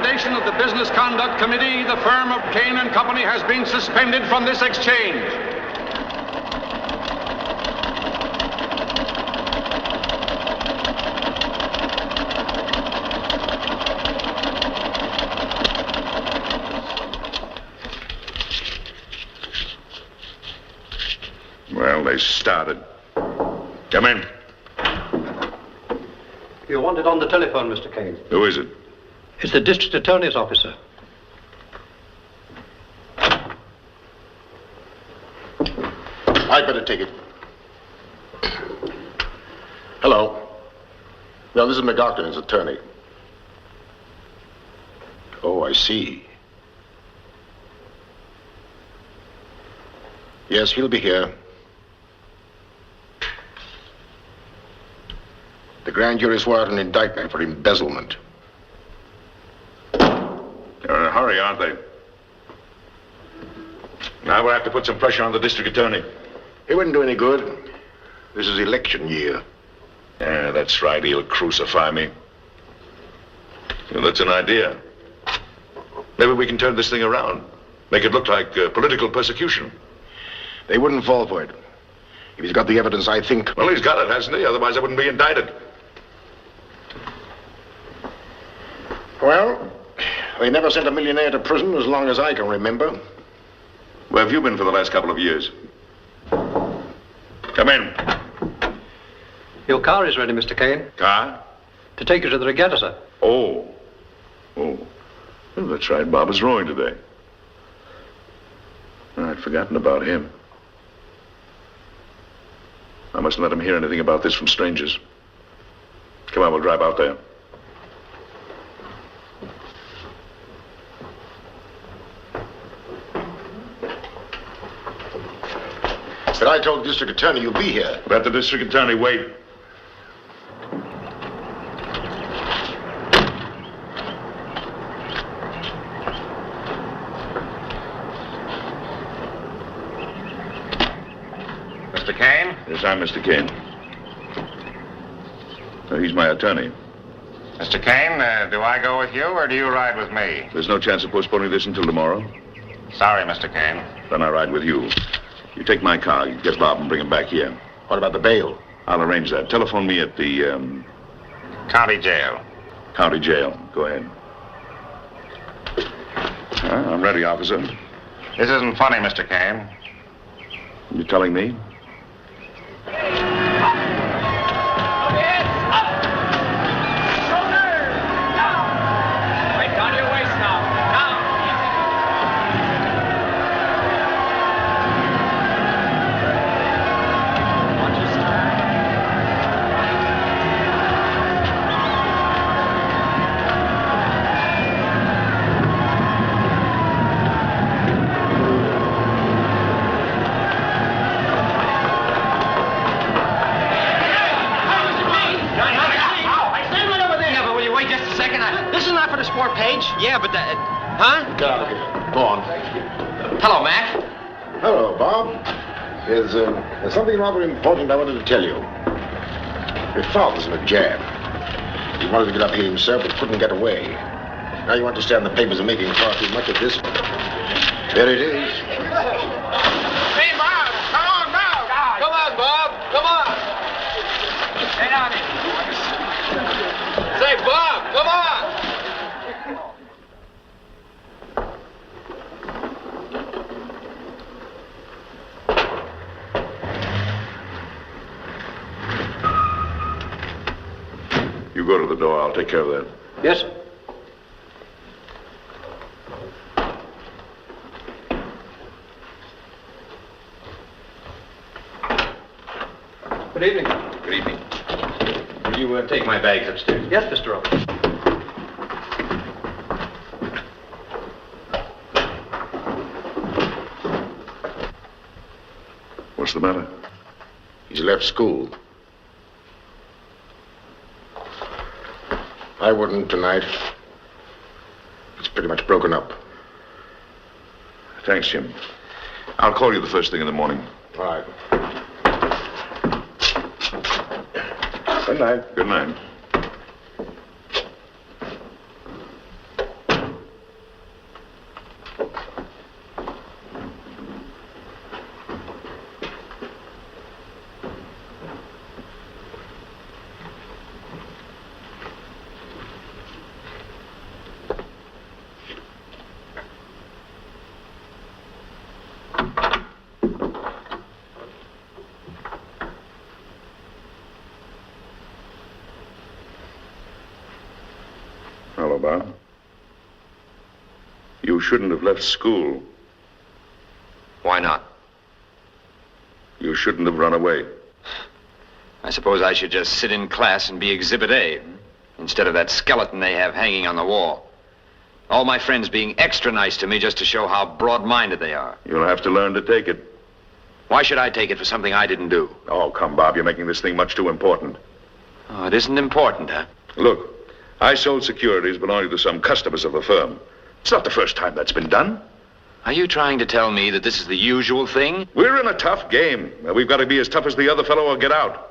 recommendation of the Business Conduct Committee, the firm of Cain and Company has been suspended from this exchange. Well, they started. Come in. You're wanted on the telephone, Mr. Cain. Who is it? It's the district attorney's officer. I'd better take it. Hello. No, this is McDonough, his attorney. Oh, I see. Yes, he'll be here. The grand jury swore out an indictment for embezzlement. They're in a hurry, aren't they? Now we'll have to put some pressure on the district attorney. It wouldn't do any good. This is election year. Yeah, that's right. He'll crucify me. Well, that's an idea. Maybe we can turn this thing around. Make it look like political persecution. They wouldn't fall for it. If he's got the evidence, I think... Well, he's got it, hasn't he? Otherwise I wouldn't be indicted. Well, they never sent a millionaire to prison as long as I can remember. Where have you been for the last couple of years? Come in. Your car is ready, Mr. Cain. Car? To take you to the regatta, sir. Oh. Well, that's right. Bob is rowing today. I'd forgotten about him. I mustn't let him hear anything about this from strangers. Come on, we'll drive out there. But I told the district attorney you'll be here. Let the district attorney wait. Mr. Cain? Yes, I'm Mr. Cain. He's my attorney. Mr. Cain, do I go with you or do you ride with me? There's no chance of postponing this until tomorrow. Sorry, Mr. Cain. Then I ride with you. You take my car, you get Bob and bring him back here. What about the bail? I'll arrange that. Telephone me at the, County jail. county jail. Go ahead. I'm ready, officer. This isn't funny, Mr. Cain. You telling me? Yeah, but huh? Get out of here. Go on. Hello, Mac. Hello, Bob. There's something rather important I wanted to tell you. Your father's in a jam. He wanted to get up here himself, but couldn't get away. Now you understand the papers are making far too much of this. There it is. Hey, Bob, come on now. Come on, Bob. Come on. Stay down here. Say, Bob, come on. You go to the door. I'll take care of that. Yes, sir. Good evening. Good evening. Will you take my bags upstairs? Yes, Mr. Roberts. What's the matter? He's left school. I wouldn't tonight. It's pretty much broken up. Thanks, Jim. I'll call you the first thing in the morning. All right. Good night. Good night. fellow, Bob. You shouldn't have left school. Why not? You shouldn't have run away. I suppose I should just sit in class and be Exhibit A, instead of that skeleton they have hanging on the wall. All my friends being extra nice to me just to show how broad-minded they are. You'll have to learn to take it. Why should I take it for something I didn't do? Oh, come, Bob, you're making this thing much too important. Oh, it isn't important, huh? Look, I sold securities belonging to some customers of the firm. It's not the first time that's been done. Are you trying to tell me that this is the usual thing? We're in a tough game. We've got to be as tough as the other fellow or get out.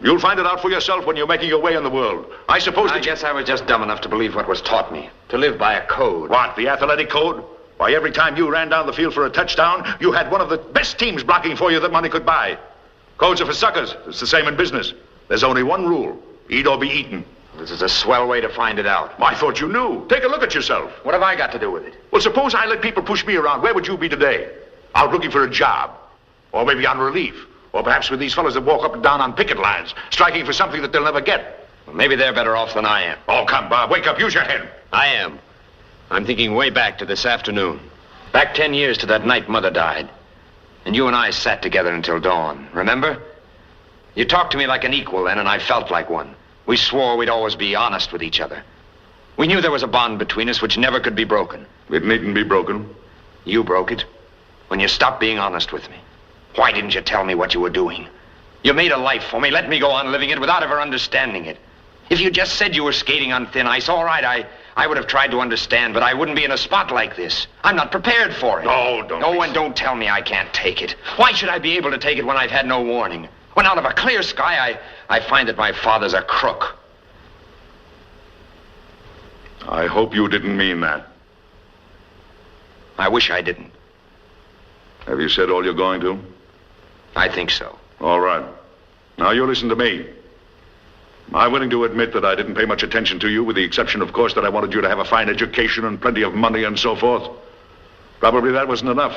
You'll find it out for yourself when you're making your way in the world. I suppose I guess I was just dumb enough to believe what was taught me. To live by a code. What, the athletic code? Why, every time you ran down the field for a touchdown, you had one of the best teams blocking for you that money could buy. Codes are for suckers. It's the same in business. There's only one rule. Eat or be eaten. This is a swell way to find it out. I thought you knew. Take a look at yourself. What have I got to do with it? Well, suppose I let people push me around. Where would you be today? Out looking for a job. Or maybe on relief. Or perhaps with these fellows that walk up and down on picket lines, striking for something that they'll never get. Well, maybe they're better off than I am. Oh, come, Bob. Wake up. Use your head. I am. I'm thinking way back to this afternoon. Back 10 years to that night Mother died. And you and I sat together until dawn. Remember? You talked to me like an equal then, and I felt like one. We swore we'd always be honest with each other. We knew there was a bond between us which never could be broken. It needn't be broken. You broke it when you stopped being honest with me. Why didn't you tell me what you were doing? You made a life for me, let me go on living it without ever understanding it. If you just said you were skating on thin ice, all right, I would have tried to understand, but I wouldn't be in a spot like this. I'm not prepared for it. No, don't. Oh, and don't tell me I can't take it. Why should I be able to take it when I've had no warning? When out of a clear sky, I find that my father's a crook. I hope you didn't mean that. I wish I didn't. Have you said all you're going to? I think so. All right. Now you listen to me. I'm willing to admit that I didn't pay much attention to you, with the exception, of course, that I wanted you to have a fine education and plenty of money and so forth. Probably that wasn't enough.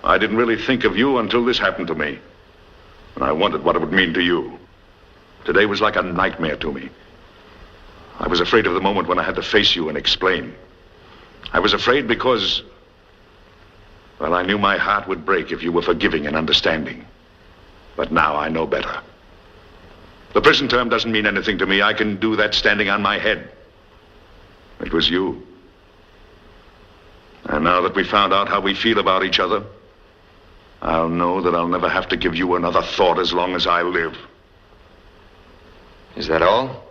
I didn't really think of you until this happened to me. And I wondered what it would mean to you. Today was like a nightmare to me. I was afraid of the moment when I had to face you and explain. I was afraid because, well, I knew my heart would break if you were forgiving and understanding. But now I know better. The prison term doesn't mean anything to me. I can do that standing on my head. It was you. And now that we found out how we feel about each other, I'll know that I'll never have to give you another thought as long as I live. Is that all?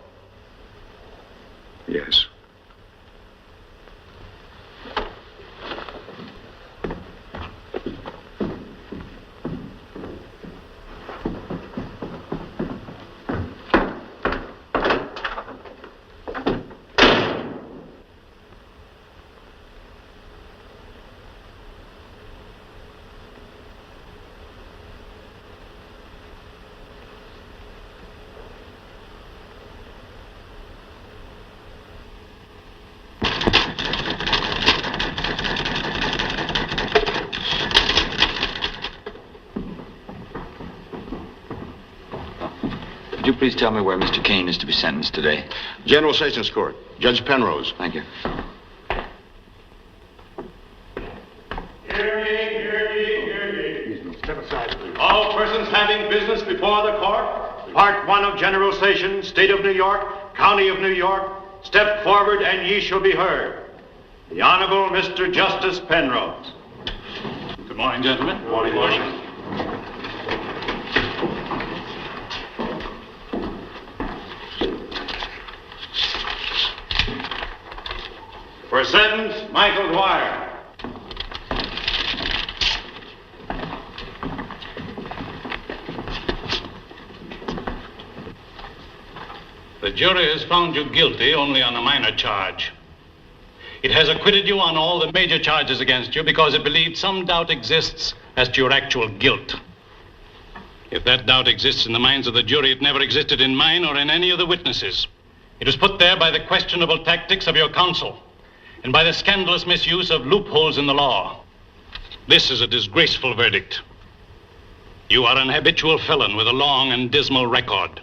Yes. Could you please tell me where Mr. Cain is to be sentenced today? General Sessions Court. Judge Penrose. Thank you. Hear ye, hear ye, hear ye. Step aside, please. All persons having business before the court, Part 1 of General Sessions, State of New York, County of New York, step forward and ye shall be heard. The Honorable Mr. Justice Penrose. Good morning, gentlemen. Good morning. Good morning. For sentence, Michael Dwyer. The jury has found you guilty only on a minor charge. It has acquitted you on all the major charges against you because it believed some doubt exists as to your actual guilt. If that doubt exists in the minds of the jury, it never existed in mine or in any of the witnesses. It was put there by the questionable tactics of your counsel and by the scandalous misuse of loopholes in the law. This is a disgraceful verdict. You are an habitual felon with a long and dismal record.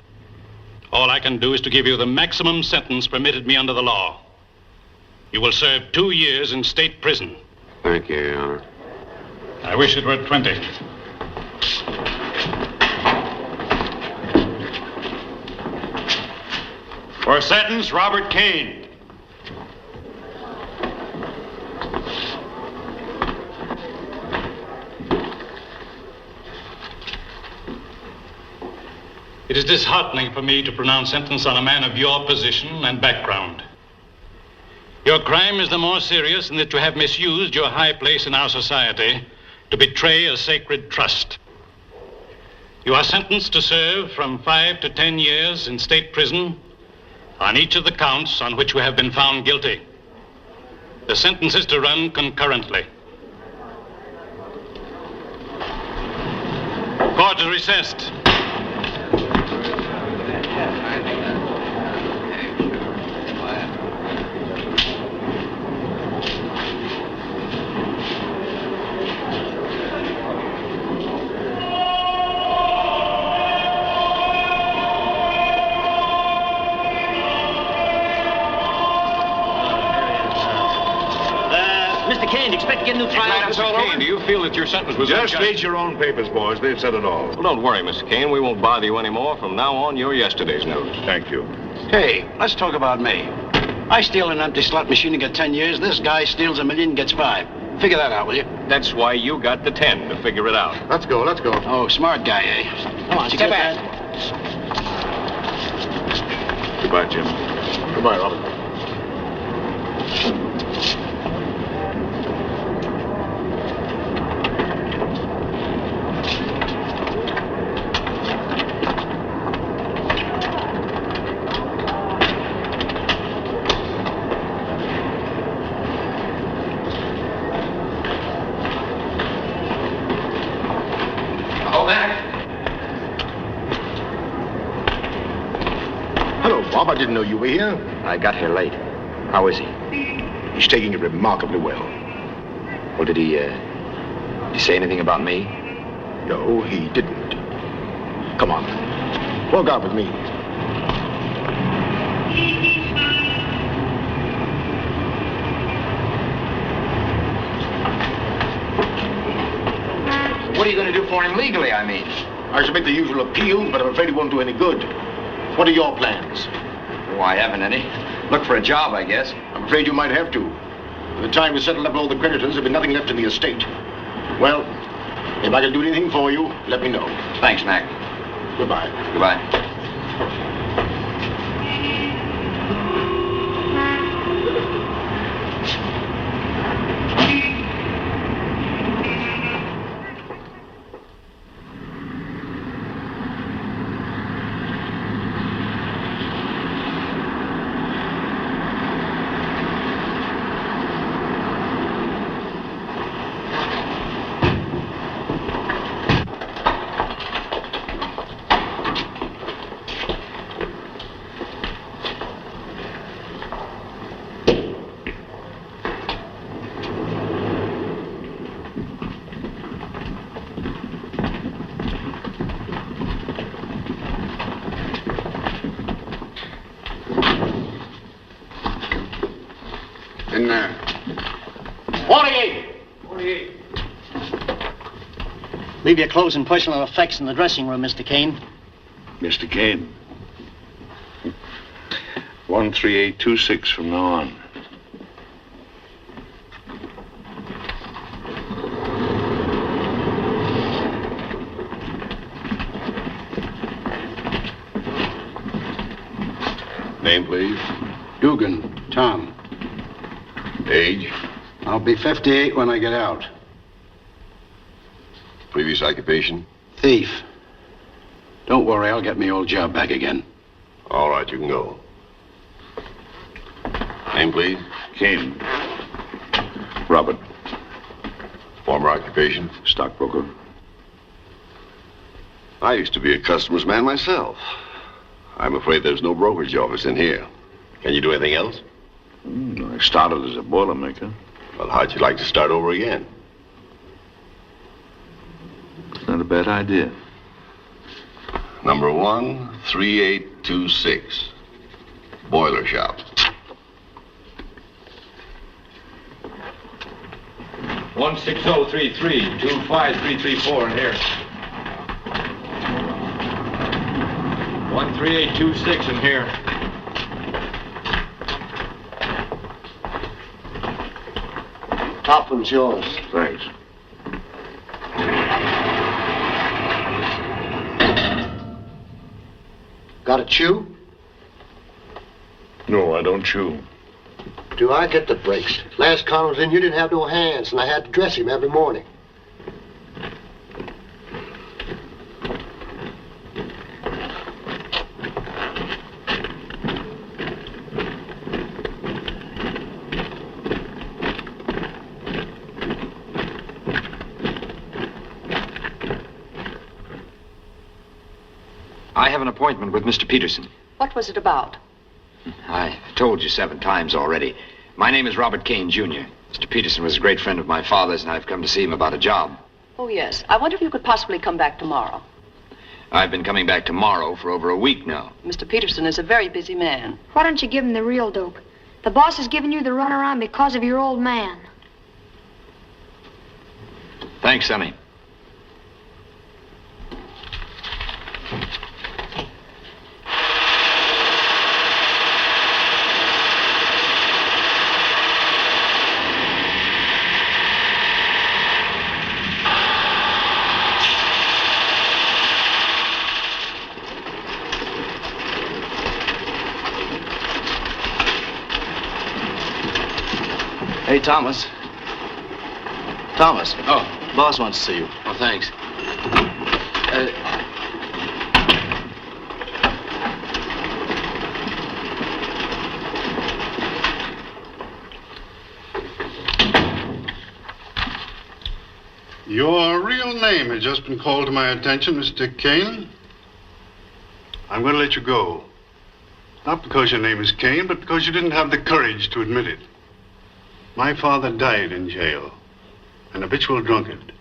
All I can do is to give you the maximum sentence permitted me under the law. You will serve 2 years in state prison. Thank you, Your Honor. I wish it were 20. For sentence, Robert Cain. It is disheartening for me to pronounce sentence on a man of your position and background. Your crime is the more serious in that you have misused your high place in our society to betray a sacred trust. You are sentenced to serve from 5 to 10 years in state prison on each of the counts on which we have been found guilty. The sentence is to run concurrently. Court is recessed. Mr. Cain, expect to get a new trial? Mr. Cain, do you feel that your sentence was Just unjust? read your own papers, boys. They've said it all. Well, don't worry, Mr. Cain. We won't bother you anymore. From now on, you're yesterday's news. Thank you. Hey, let's talk about me. I steal an empty slot machine and get 10 years. This guy steals $1 million and gets 5. Figure that out, will you? That's why you got the 10, to figure it out. Let's go. Oh, smart guy, eh? Come on, step back. Goodbye, Jim. Goodbye, Robert. Hello, Bob. I didn't know you were here. I got here late. How is he? He's taking it remarkably well. Well, did he say anything about me? No, he didn't. Come on. Walk out with me. What are you going to do for him legally, I mean? I should make the usual appeal, but I'm afraid it won't do any good. What are your plans? Oh, I haven't any. Look for a job, I guess. I'm afraid you might have to. By the time we settle up all the creditors, there'll be nothing left in the estate. Well, if I can do anything for you, let me know. Thanks, Mac. Goodbye. Goodbye. In there. 48. Leave your clothes and personal effects in the dressing room, Mr. Cain. Mr. Cain. 13826 from now on. Name, please. Dugan, Tom. Age. I'll be 58 when I get out. Previous occupation. Thief. Don't worry, I'll get my old job back again. All right, you can go. Name, please. Cain. Robert. Former occupation. Stockbroker. I used to be a customs man myself. I'm afraid there's no brokerage office in here. Can you do anything else? I started as a boilermaker. Well, how'd you like to start over again? It's not a bad idea. Number 13826. Boiler shop. 16033, 25334 in here. 13826 in here. Top one's yours. Thanks. Got a chew? No, I don't chew. Do I get the breaks? Last con I was in, you didn't have no hands, and I had to dress him every morning. I have an appointment with Mr. Peterson. What was it about? I told you 7 times already. My name is Robert Cain Jr. Mr. Peterson was a great friend of my father's, and I've come to see him about a job. Oh, yes. I wonder if you could possibly come back tomorrow. I've been coming back tomorrow for over a week now. Mr. Peterson is a very busy man. Why don't you give him the real dope? The boss is giving you the runaround because of your old man. Thanks, Sonny. Hey, Thomas. Thomas. Oh. Boss wants to see you. Oh, thanks. Your real name has just been called to my attention, Mr. Cain. I'm going to let you go. Not because your name is Cain, but because you didn't have the courage to admit it. My father died in jail, an habitual drunkard.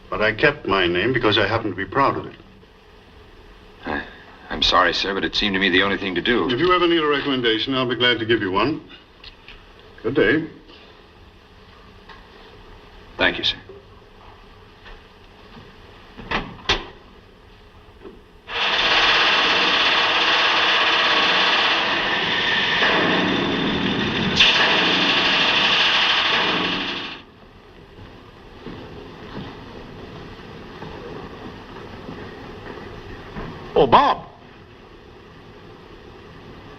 But I kept my name because I happen to be proud of it. I'm sorry, sir, but it seemed to me the only thing to do. If you ever need a recommendation, I'll be glad to give you one. Good day. Thank you, sir. Oh, Bob.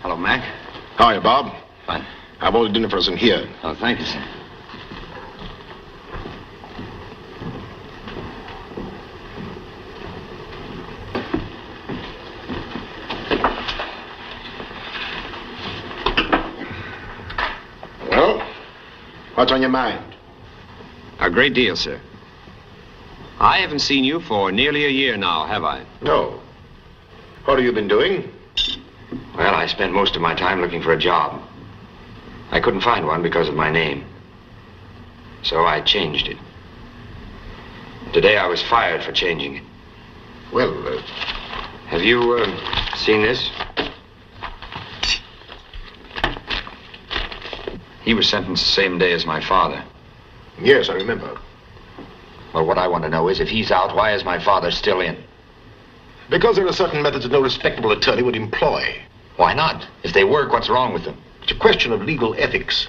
Hello, Mac. How are you, Bob? Fine. I've ordered dinner for us in here. Oh, thank you, sir. Well, what's on your mind? A great deal, sir. I haven't seen you for nearly a year now, have I? No. What have you been doing? Well, I spent most of my time looking for a job. I couldn't find one because of my name. So I changed it. Today I was fired for changing it. Well, Have you, seen this? He was sentenced the same day as my father. Yes, I remember. Well, what I want to know is, if he's out, why is my father still in? Because there are certain methods that no respectable attorney would employ. Why not? If they work, what's wrong with them? It's a question of legal ethics.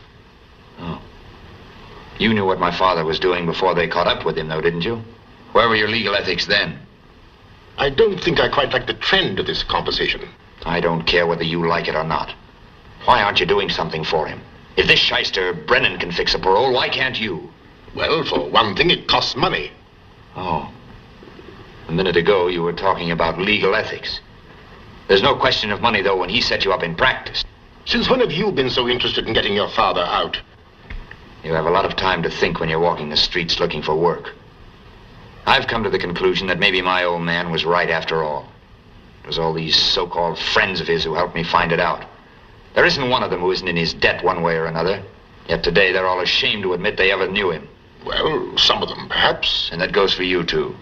Oh. You knew what my father was doing before they caught up with him, though, didn't you? Where were your legal ethics then? I don't think I quite like the trend of this conversation. I don't care whether you like it or not. Why aren't you doing something for him? If this shyster Brennan can fix a parole, why can't you? Well, for one thing, it costs money. Oh. A minute ago, you were talking about legal ethics. There's no question of money, though, when he set you up in practice. Since when have you been so interested in getting your father out? You have a lot of time to think when you're walking the streets looking for work. I've come to the conclusion that maybe my old man was right after all. It was all these so-called friends of his who helped me find it out. There isn't one of them who isn't in his debt one way or another. Yet today they're all ashamed to admit they ever knew him. Well, some of them, perhaps. And that goes for you, too.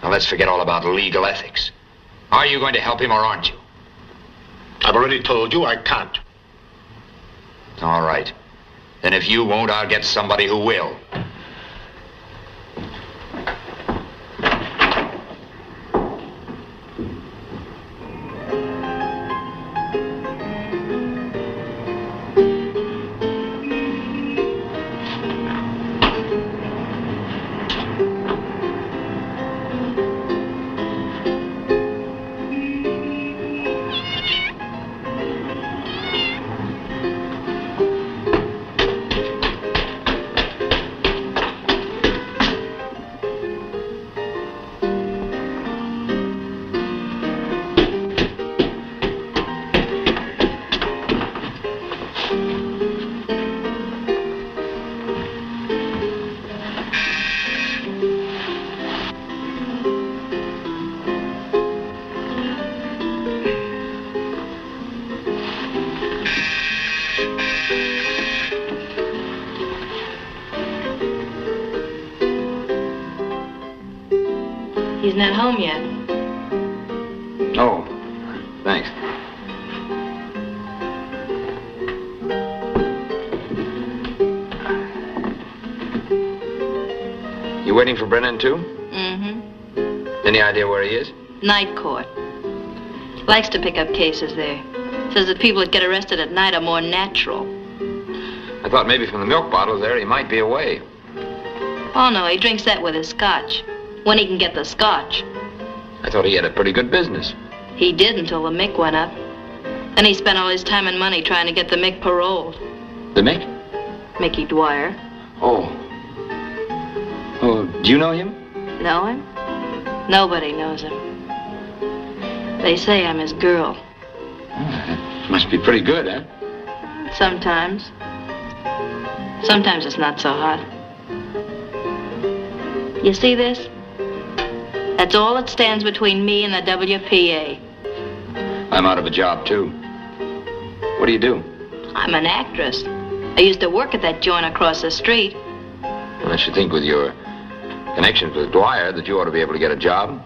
Now, let's forget all about legal ethics. Are you going to help him or aren't you? I've already told you I can't. All right. Then if you won't, I'll get somebody who will. He's not home yet. Oh, thanks. You waiting for Brennan, too? Mm-hmm. Any idea where he is? Night court. Likes to pick up cases there. Says that people that get arrested at night are more natural. I thought maybe from the milk bottle there he might be away. Oh, no, he drinks that with his scotch. When he can get the scotch. I thought he had a pretty good business. He did until the Mick went up. Then he spent all his time and money trying to get the Mick paroled. The Mick? Mickey Dwyer. Oh. Oh, do you know him? Know him? Nobody knows him. They say I'm his girl. Must be pretty good, huh? Sometimes. Sometimes it's not so hot. You see this? That's all that stands between me and the WPA. I'm out of a job, too. What do you do? I'm an actress. I used to work at that joint across the street. Well, I should think with your connections with Dwyer that you ought to be able to get a job.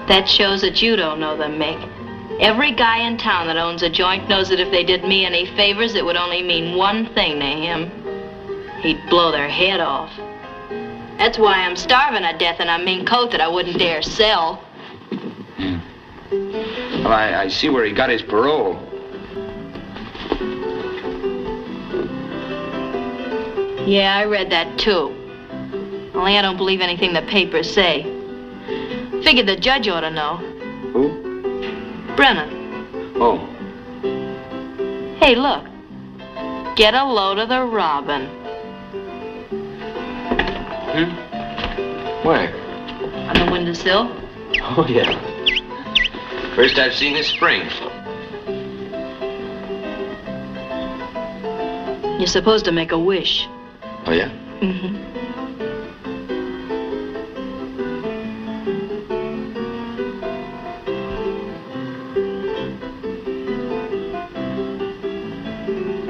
That shows that you don't know them, Mick. Every guy in town that owns a joint knows that if they did me any favors, it would only mean one thing to him. He'd blow their head off. That's why I'm starving to death in a mink coat that I wouldn't dare sell. Well, I see where he got his parole. Yeah, I read that too. Only I don't believe anything the papers say. Figured the judge ought to know. Who? Brennan. Oh. Hey, look. Get a load of the robin. Where? On the windowsill. Oh, yeah. First I've seen this spring. You're supposed to make a wish. Oh, yeah? Mm-hmm.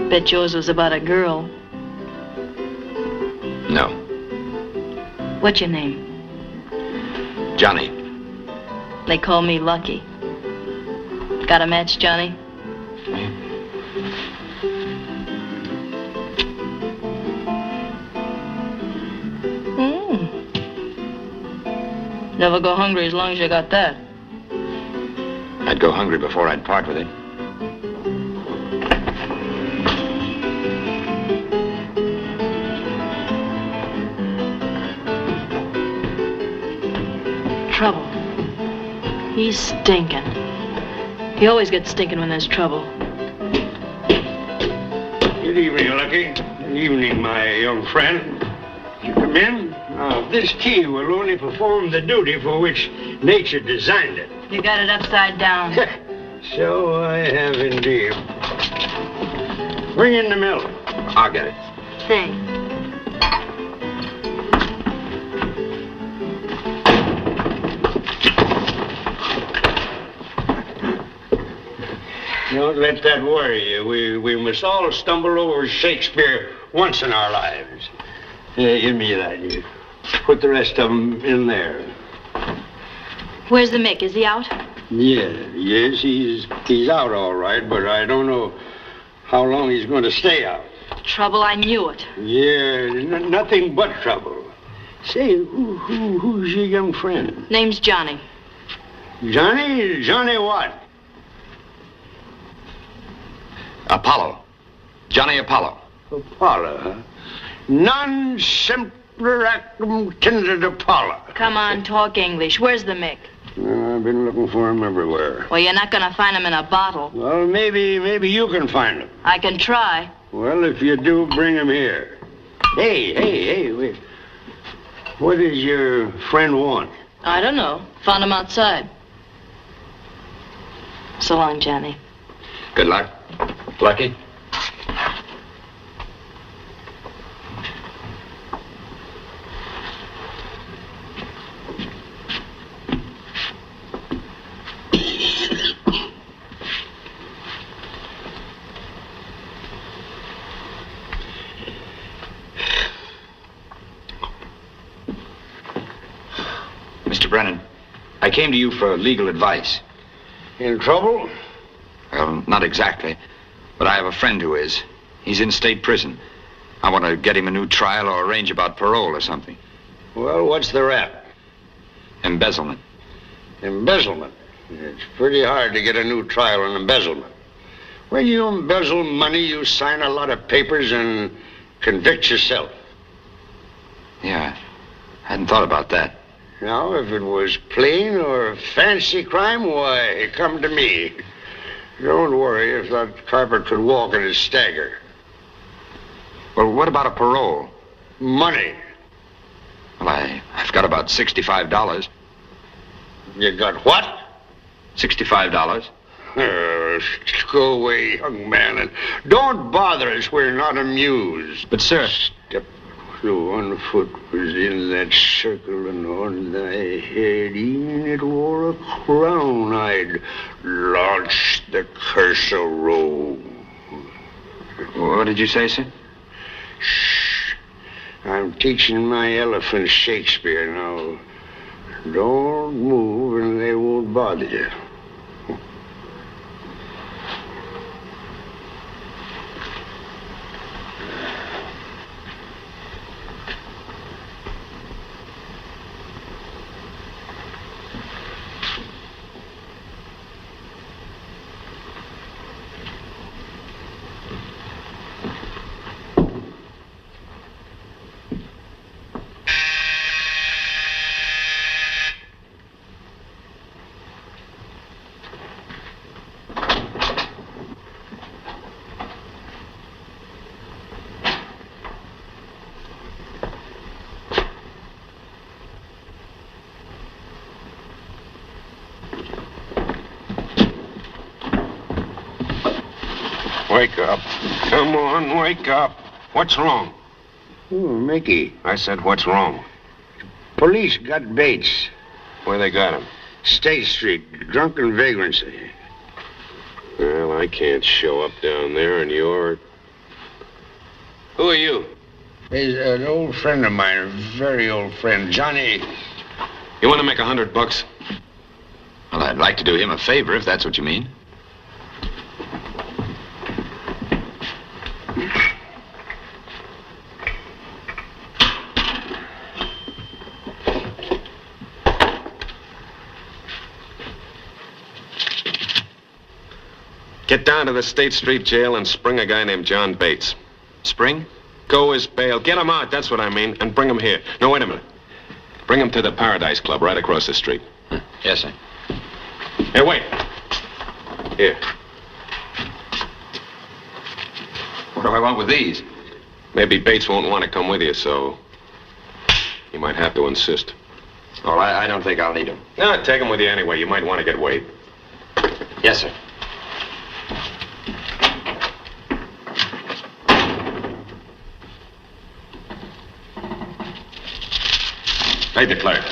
Bet yours was about a girl. No. What's your name? Johnny. They call me Lucky. Got a match, Johnny? Never go hungry as long as you got that. I'd go hungry before I'd part with it. Trouble. He's stinking. He always gets stinking when there's trouble. Good evening, Lucky. Good evening, my young friend. You come in? This key will only perform the duty for which nature designed it. You got it upside down. So I have indeed. Bring in the milk. I'll get it. Thanks. Don't let that worry you. We must all stumble over Shakespeare once in our lives. Give me that. You put the rest of them in there. Where's the Mick? Is he out? Yes, he's out all right, but I don't know how long he's going to stay out. trouble. I knew it. Yeah, nothing but trouble. Say, who's your young friend? Name's Johnny. Johnny? Johnny what? Apollo. Johnny Apollo. Apollo, huh? Non semper actum tendet Apollo. Come on, talk English. Where's the Mick? Well, I've been looking for him everywhere. Well, you're not gonna find him in a bottle. Well, maybe you can find him. I can try. Well, if you do, bring him here. Hey, wait. What does your friend want? I don't know. Found him outside. So long, Johnny. Good luck. Lucky? Mr. Brennan, I came to you for legal advice. In trouble? Well, not exactly. But I have a friend who is. He's in state prison. I want to get him a new trial or arrange about parole or something. Well, what's the rap? Embezzlement. Embezzlement? It's pretty hard to get a new trial on embezzlement. When you embezzle money, you sign a lot of papers and convict yourself. Yeah, I hadn't thought about that. Now, if it was plain or fancy crime, why, come to me. Don't worry if that carpet could walk in his stagger. Well, what about a parole? Money. Well, I've got about $65. You got what? $65. Go away, young man, and don't bother us. We're not amused. But, sir... Step through 1 foot was in that circle, and on thy head, e'en it wore a crown, I'd launch the curse of Rome. What did you say, sir? Shh. I'm teaching my elephant Shakespeare now. Don't move, and they won't bother you. Wake up. Come on, wake up. What's wrong? Oh, Mickey. I said, what's wrong? Police got Bates. Where they got him? State Street, drunken vagrancy. Well, I can't show up down there, and you're... Who are you? He's an old friend of mine, a very old friend, Johnny. You want to make $100? Well, I'd like to do him a favor, if that's what you mean. Get down to the State Street jail and spring a guy named John Bates. Spring? Go his bail. Get him out, that's what I mean, and bring him here. No, wait a minute. Bring him to the Paradise Club right across the street. Yes, sir. Hey, wait. Here. What do I want with these? Maybe Bates won't want to come with you, so you might have to insist. Oh, I don't think I'll need them. No, take him with you anyway. You might want to get weighed. Yes, sir. Hey, the clerk.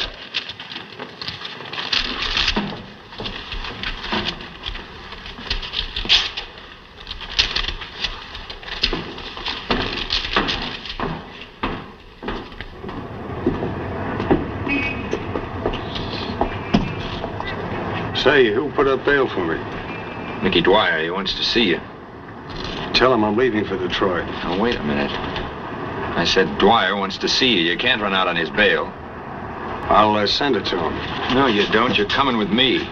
Say, who put up bail for me? Mickey Dwyer, he wants to see you. Tell him I'm leaving for Detroit. Now, wait a minute. I said Dwyer wants to see you. You can't run out on his bail. I'll send it to him. No, you don't. You're coming with me.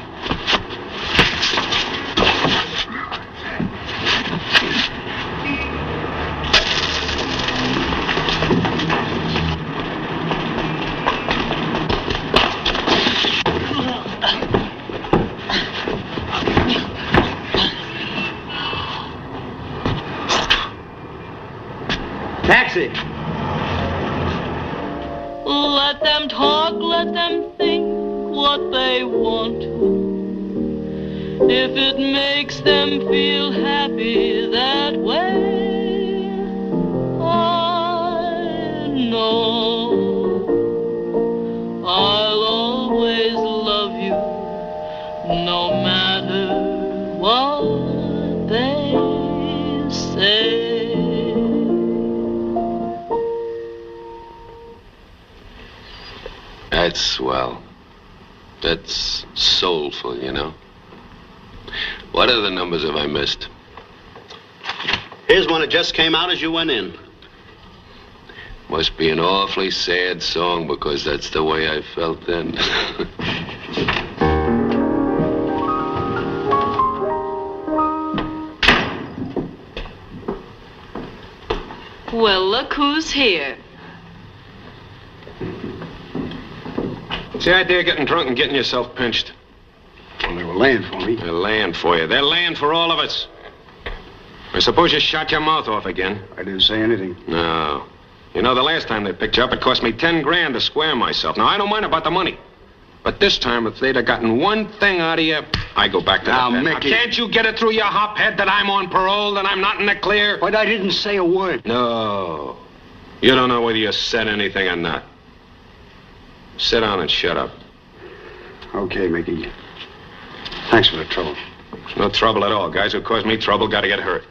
Taxi! Let them talk, let them think what they want to. If it makes them feel happy that way, I know I'll always love you, no matter what they say. That's swell. That's soulful, you know. What other numbers have I missed? Here's one that just came out as you went in. Must be an awfully sad song because that's the way I felt then. Well, look who's here. What's the idea of getting drunk and getting yourself pinched? Well, they were laying for me. They're laying for you. They're laying for all of us. I suppose you shot your mouth off again. I didn't say anything. No. You know, the last time they picked you up, it cost me 10 grand to square myself. Now, I don't mind about the money. But this time, if they'd have gotten one thing out of you, I go back to now, the pen. Mickey. Now, can't you get it through your hop head that I'm on parole, that I'm not in the clear? But I didn't say a word. No. You don't know whether you said anything or not. Sit down and shut up. Okay, Mickey. Thanks for the trouble. No trouble at all. Guys who cause me trouble got to get hurt.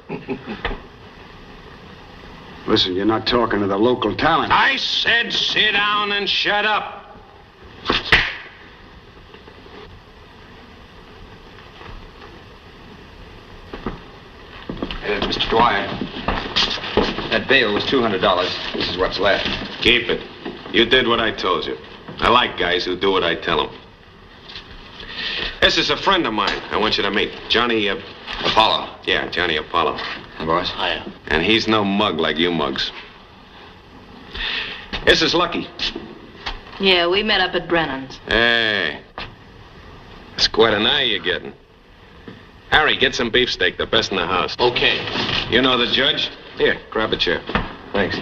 Listen, you're not talking to the local talent. I said sit down and shut up. Mr. Dwyer, that bail was $200. This is what's left. Keep it. You did what I told you. I like guys who do what I tell them. This is a friend of mine I want you to meet. Johnny, Apollo. Yeah, Johnny Apollo. Hi, boss. Hiya. And he's no mug like you mugs. This is Lucky. Yeah, we met up at Brennan's. Hey. It's quite an eye you're getting. Harry, get some beefsteak, the best in the house. Okay. You know the judge? Here, grab a chair. Thanks.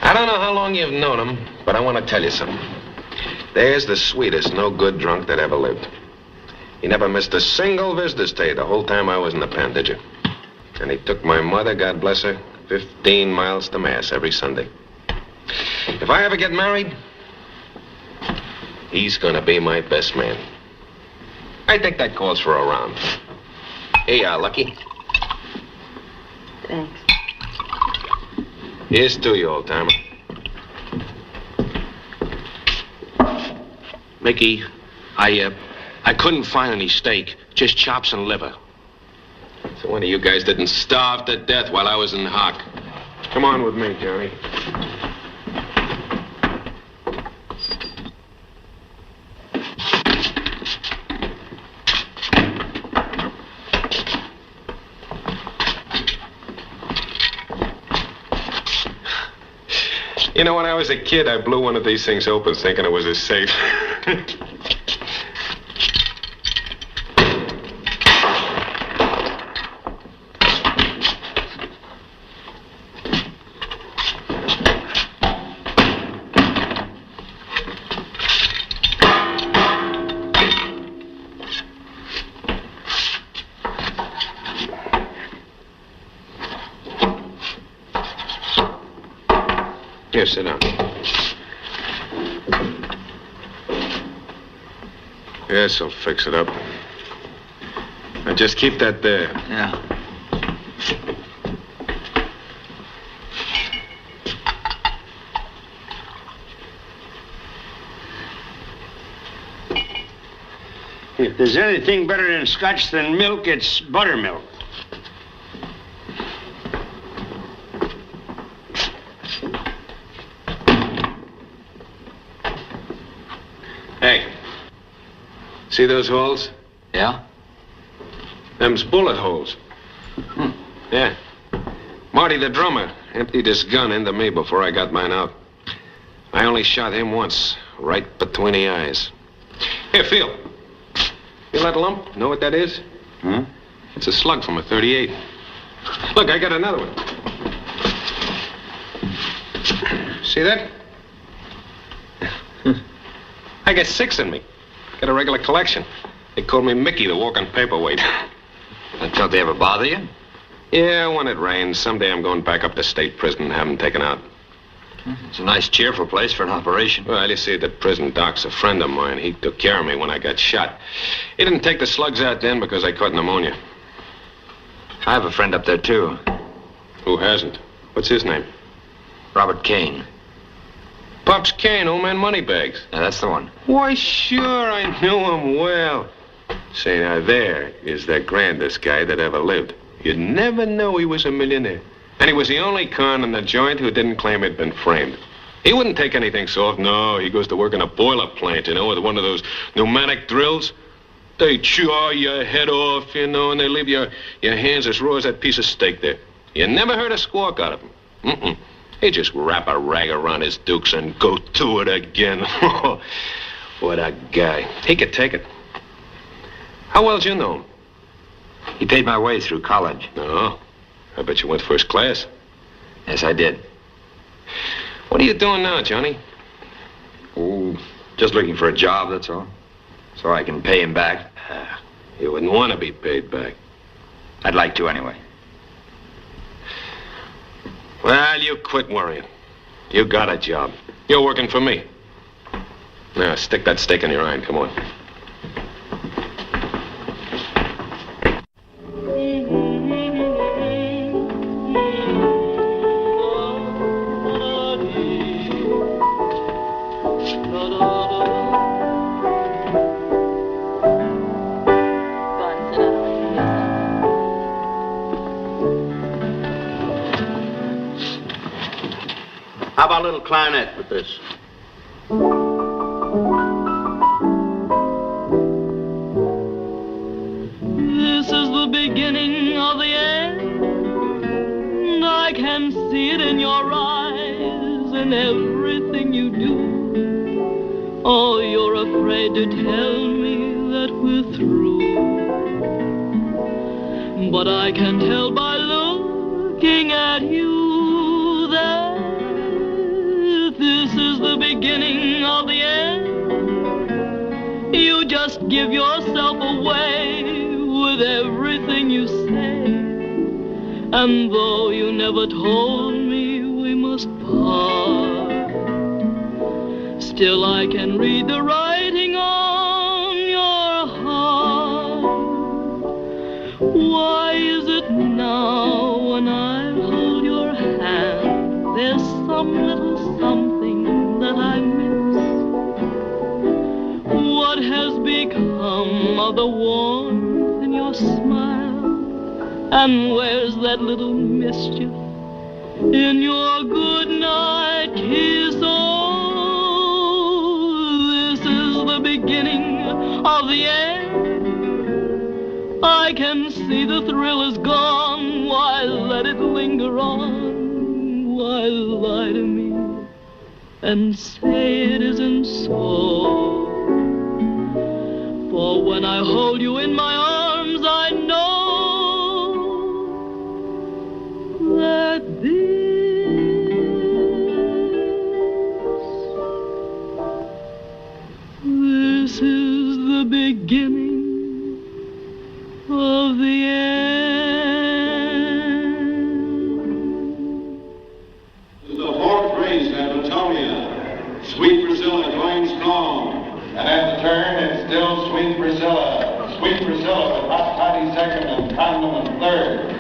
I don't know how long you've known him, but I want to tell you something. There's the sweetest no-good drunk that ever lived. He never missed a single visitor's day the whole time I was in the pen, did you? And he took my mother, God bless her, 15 miles to Mass every Sunday. If I ever get married, he's gonna be my best man. I think that calls for a round. Here you are, Lucky. Thanks. Here's to you, old-timer. Mickey, I couldn't find any steak, just chops and liver. So one of you guys didn't starve to death while I was in hock. Come on with me, Johnny. You know, when I was a kid, I blew one of these things open thinking it was a safe. Here, sit down. Yes, I'll fix it up. Now, just keep that there. Yeah. If there's anything better in Scotch than milk, it's buttermilk. Hey, see those holes? Yeah? Them's bullet holes. Yeah. Marty, the drummer, emptied his gun into me before I got mine out. I only shot him once, right between the eyes. Here, feel. Feel that lump? Know what that is? It's a slug from a .38. Look, I got another one. See that? I got 6 in me. Got a regular collection. They called me Mickey, the walking paperweight. Don't they ever bother you? Yeah, when it rains. Someday I'm going back up to state prison and have them taken out. It's a nice, cheerful place for an operation. Well, you see, the prison doc's a friend of mine. He took care of me when I got shot. He didn't take the slugs out then because I caught pneumonia. I have a friend up there, too. Who hasn't? What's his name? Robert Cain. Pops Cain, old man Moneybags. Yeah, that's the one. Why, sure, I knew him well. Say, now, there is the grandest guy that ever lived. You'd never know he was a millionaire. And he was the only con in the joint who didn't claim he'd been framed. He wouldn't take anything soft. No, he goes to work in a boiler plant, you know, with one of those pneumatic drills. They chaw your head off, you know, and they leave your hands as raw as that piece of steak there. You never heard a squawk out of him. He just wrap a rag around his dukes and go to it again. What a guy. He could take it. How well did you know him? He paid my way through college. Oh, I bet you went first class. Yes, I did. What are you doing now, Johnny? Oh, just looking for a job, that's all. So I can pay him back. You wouldn't want to be paid back. I'd like to anyway. Well, you quit worrying. You got a job. You're working for me. Now, stick that stake in your eye and come on. How about a little clarinet with this? This is the beginning of the end. I can see it in your eyes and everything you do. Oh, you're afraid to tell me that we're through. But I can tell by looking at you that this is the beginning of the end. You just give yourself away with everything you say. And though you never told me we must part, still I can read the writing on your heart. Why is it now when I hold your hand, there's some little something that I miss? What has become of the warmth in your smile? And where's that little mischief in your good night kiss? Oh, this is the beginning of the end. I can see the thrill is gone. Why let it linger on? Why lie to me and say it isn't so? For when I hold you in my arms, I know that this is the beginning of the end. The fourth race at Antonia. Sweet Priscilla going strong. And at the turn, it's still Sweet Priscilla. Sweet Priscilla with Hot Toddy second and Condiment third.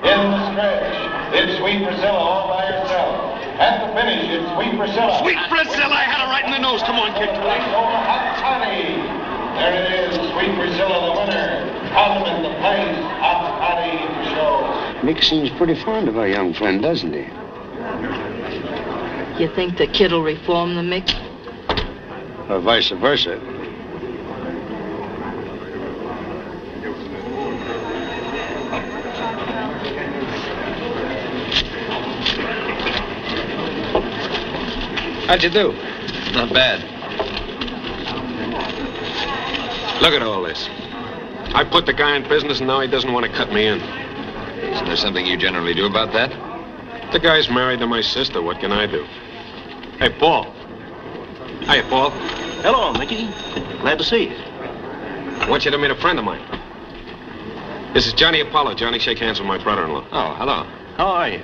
In the stretch, it's Sweet Priscilla all by herself. At the finish, it's Sweet Priscilla. Sweet Priscilla, I had her right in the nose. Come on, kid. Over Hot Toddy. There it is, Sweet Priscilla the winner. Condiment the place. Hot toddy to show. Mick seems pretty fond of our young friend, doesn't he? You think the kid'll reform the Mick? Or vice versa. How'd you do? Not bad. Look at all this. I put the guy in business, and now he doesn't want to cut me in. Isn't there something you generally do about that? The guy's married to my sister. What can I do? Hey, Paul. Hiya, Paul. Hello, Mickey. Glad to see you. I want you to meet a friend of mine. This is Johnny Apollo. Johnny, shake hands with my brother-in-law. Oh, hello. How are you?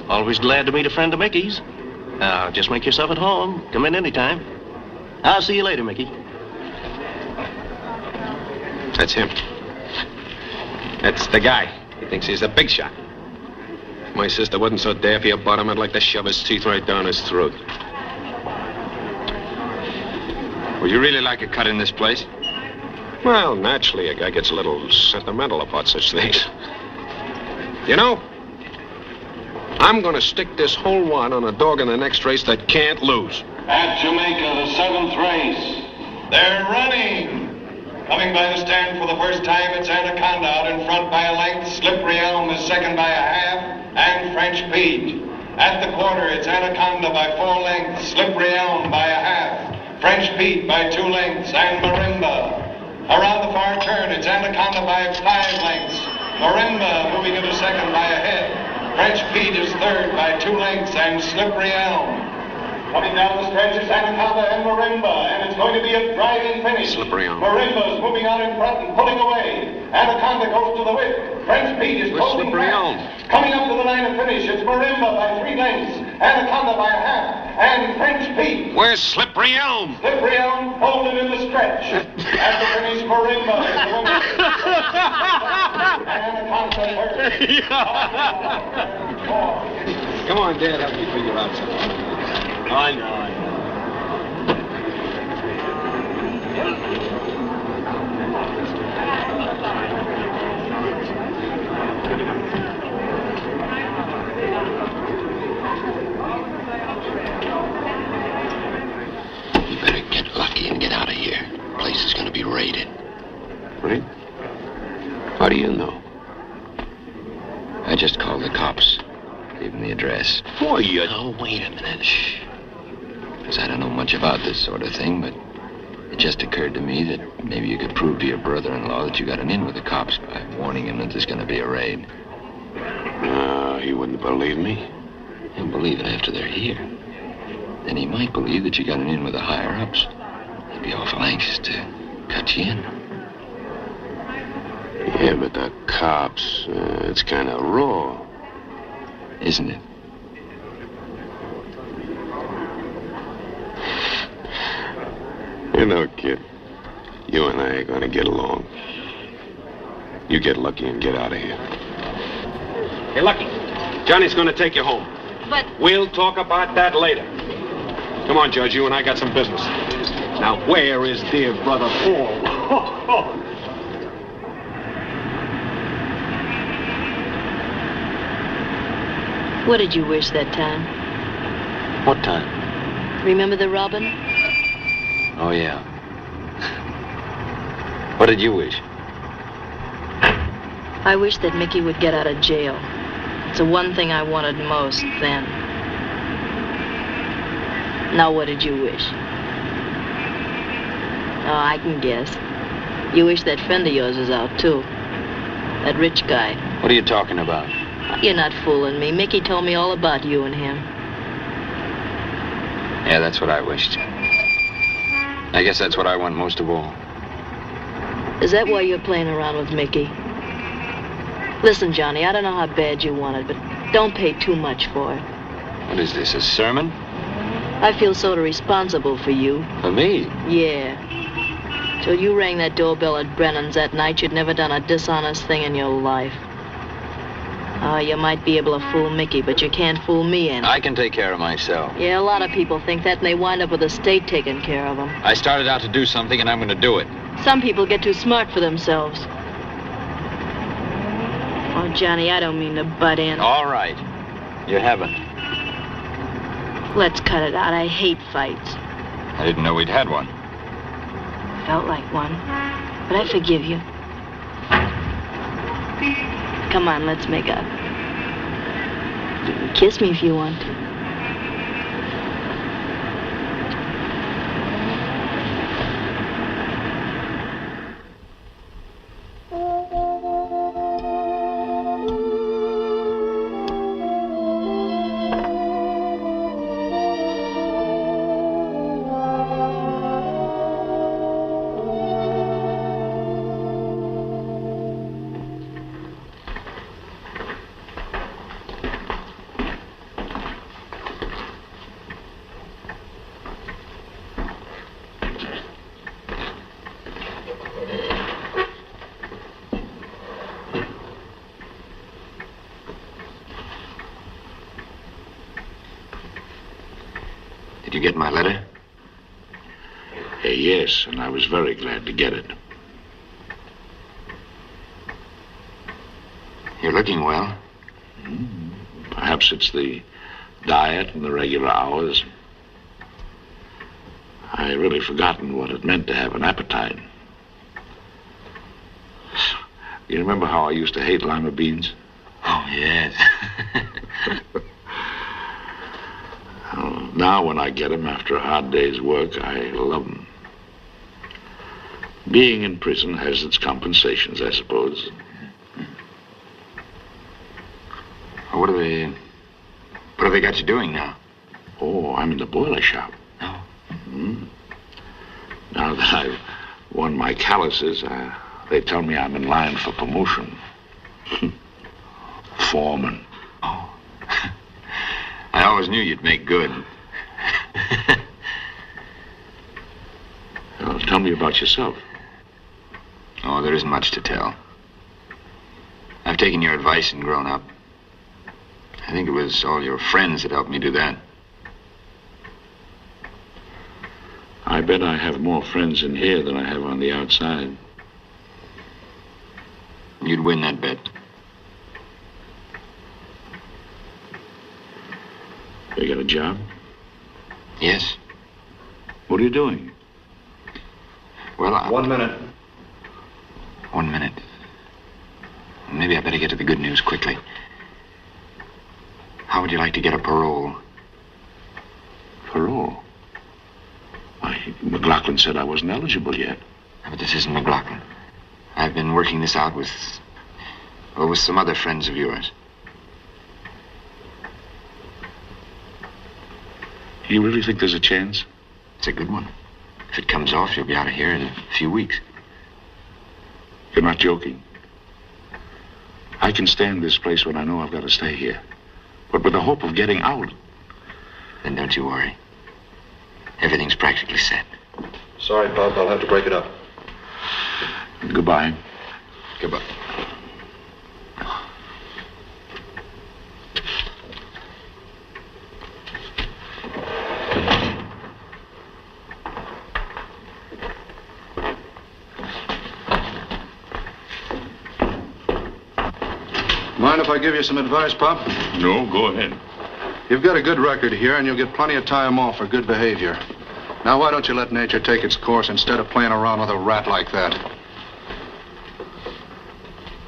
Always glad to meet a friend of Mickey's. Now, just make yourself at home. Come in anytime. I'll see you later, Mickey. That's him. That's the guy. He thinks he's a big shot. If my sister wasn't so daffy about him, I'd like to shove his teeth right down his throat. Would you really like a cut in this place? Well, naturally, a guy gets a little sentimental about such things. You know, I'm going to stick this whole wad on a dog in the next race that can't lose. At Jamaica, the 7th race. They're running. Coming by the stand for the first time, it's Anaconda out in front by a length. Slippery Elm is second by a half. And French Pete. At the quarter, it's Anaconda by 4 lengths. Slippery Elm by a half. French Pete by 2 lengths. And Marimba. Around the far turn, it's Anaconda by 5 lengths. Marimba moving into second by a head. French Pete is third by 2 lengths, and Slippery Elm. Coming down the stretch is Anaconda and Marimba, and it's going to be a driving finish. Slippery Elm. Marimba's moving out in front and pulling away. Anaconda goes to the whip. French Pete is closing Slippery fast. Elm? Coming up to the line of finish, it's Marimba by 3 lengths, Anaconda by a half, and French Pete. Where's Slippery Elm? Slippery Elm holding in the stretch. At the finish, Marimba is the winner. Anaconda third. Come on, Dad, help me figure out something. I know. You better get lucky and get out of here. The place is going to be raided. Right? How do you know? I just called the cops. Gave them the address. Boy, you... Oh, wait a minute. Shh. Because I don't know much about this sort of thing, but it just occurred to me that maybe you could prove to your brother-in-law that you got an in with the cops by warning him that there's going to be a raid. He wouldn't believe me. He'll believe it after they're here. Then he might believe that you got an in with the higher-ups. He'd be awful anxious to cut you in. Yeah, but the cops, it's kind of raw. Isn't it? You know, kid, you and I are going to get along. You get lucky and get out of here. Hey, Lucky, Johnny's going to take you home. But... We'll talk about that later. Come on, Judge, you and I got some business. Now, where is dear brother Paul? What did you wish that time? What time? Remember the robin? Oh, yeah. What did you wish? I wish that Mickey would get out of jail. It's the one thing I wanted most then. Now, what did you wish? Oh, I can guess. You wish that friend of yours is out, too. That rich guy. What are you talking about? You're not fooling me. Mickey told me all about you and him. Yeah, that's what I wished. I guess that's what I want most of all. Is that why you're playing around with Mickey? Listen, Johnny, I don't know how bad you want it, but don't pay too much for it. What is this, a sermon? I feel sort of responsible for you. For me? Yeah. Till you rang that doorbell at Brennan's that night, you'd never done a dishonest thing in your life. Oh, you might be able to fool Mickey, but you can't fool me any. I can take care of myself. Yeah, a lot of people think that, and they wind up with the state taking care of them. I started out to do something, and I'm going to do it. Some people get too smart for themselves. Oh, Johnny, I don't mean to butt in. All right. You haven't. Let's cut it out. I hate fights. I didn't know we'd had one. Felt like one. But I forgive you. Come on, let's make up. Kiss me if you want to. Did you get my letter? Yes, and I was very glad to get it. You're looking well. Perhaps it's the diet and the regular hours. I really forgotten what it meant to have an appetite. You remember how I used to hate lima beans? Oh, yes. Now when I get them after a hard day's work, I love them. Being in prison has its compensations, I suppose. What have they got you doing now? Oh, I'm in the boiler shop. Oh. Now that I've won my calluses, they tell me I'm in line for promotion. Foreman. Oh. I always knew you'd make good. Well, tell me about yourself. Oh, there isn't much to tell. I've taken your advice and grown up. I think it was all your friends that helped me do that. I bet I have more friends in here than I have on the outside. You'd win that bet. You got a job? Yes. What are you doing? Well, 1 minute. 1 minute. Maybe I better get to the good news quickly. How would you like to get a parole? Parole? Why, McLaughlin said I wasn't eligible yet. But this isn't McLaughlin. I've been working this out with some other friends of yours. You really think there's a chance? It's a good one. If it comes off, you'll be out of here in a few weeks. You're not joking? I can stand this place when I know I've got to stay here. But with the hope of getting out. Then don't you worry. Everything's practically set. Sorry, Bob. I'll have to break it up. Goodbye. Goodbye. Mind if I give you some advice, Pop? No, go ahead. You've got a good record here, and you'll get plenty of time off for good behavior. Now, why don't you let nature take its course instead of playing around with a rat like that?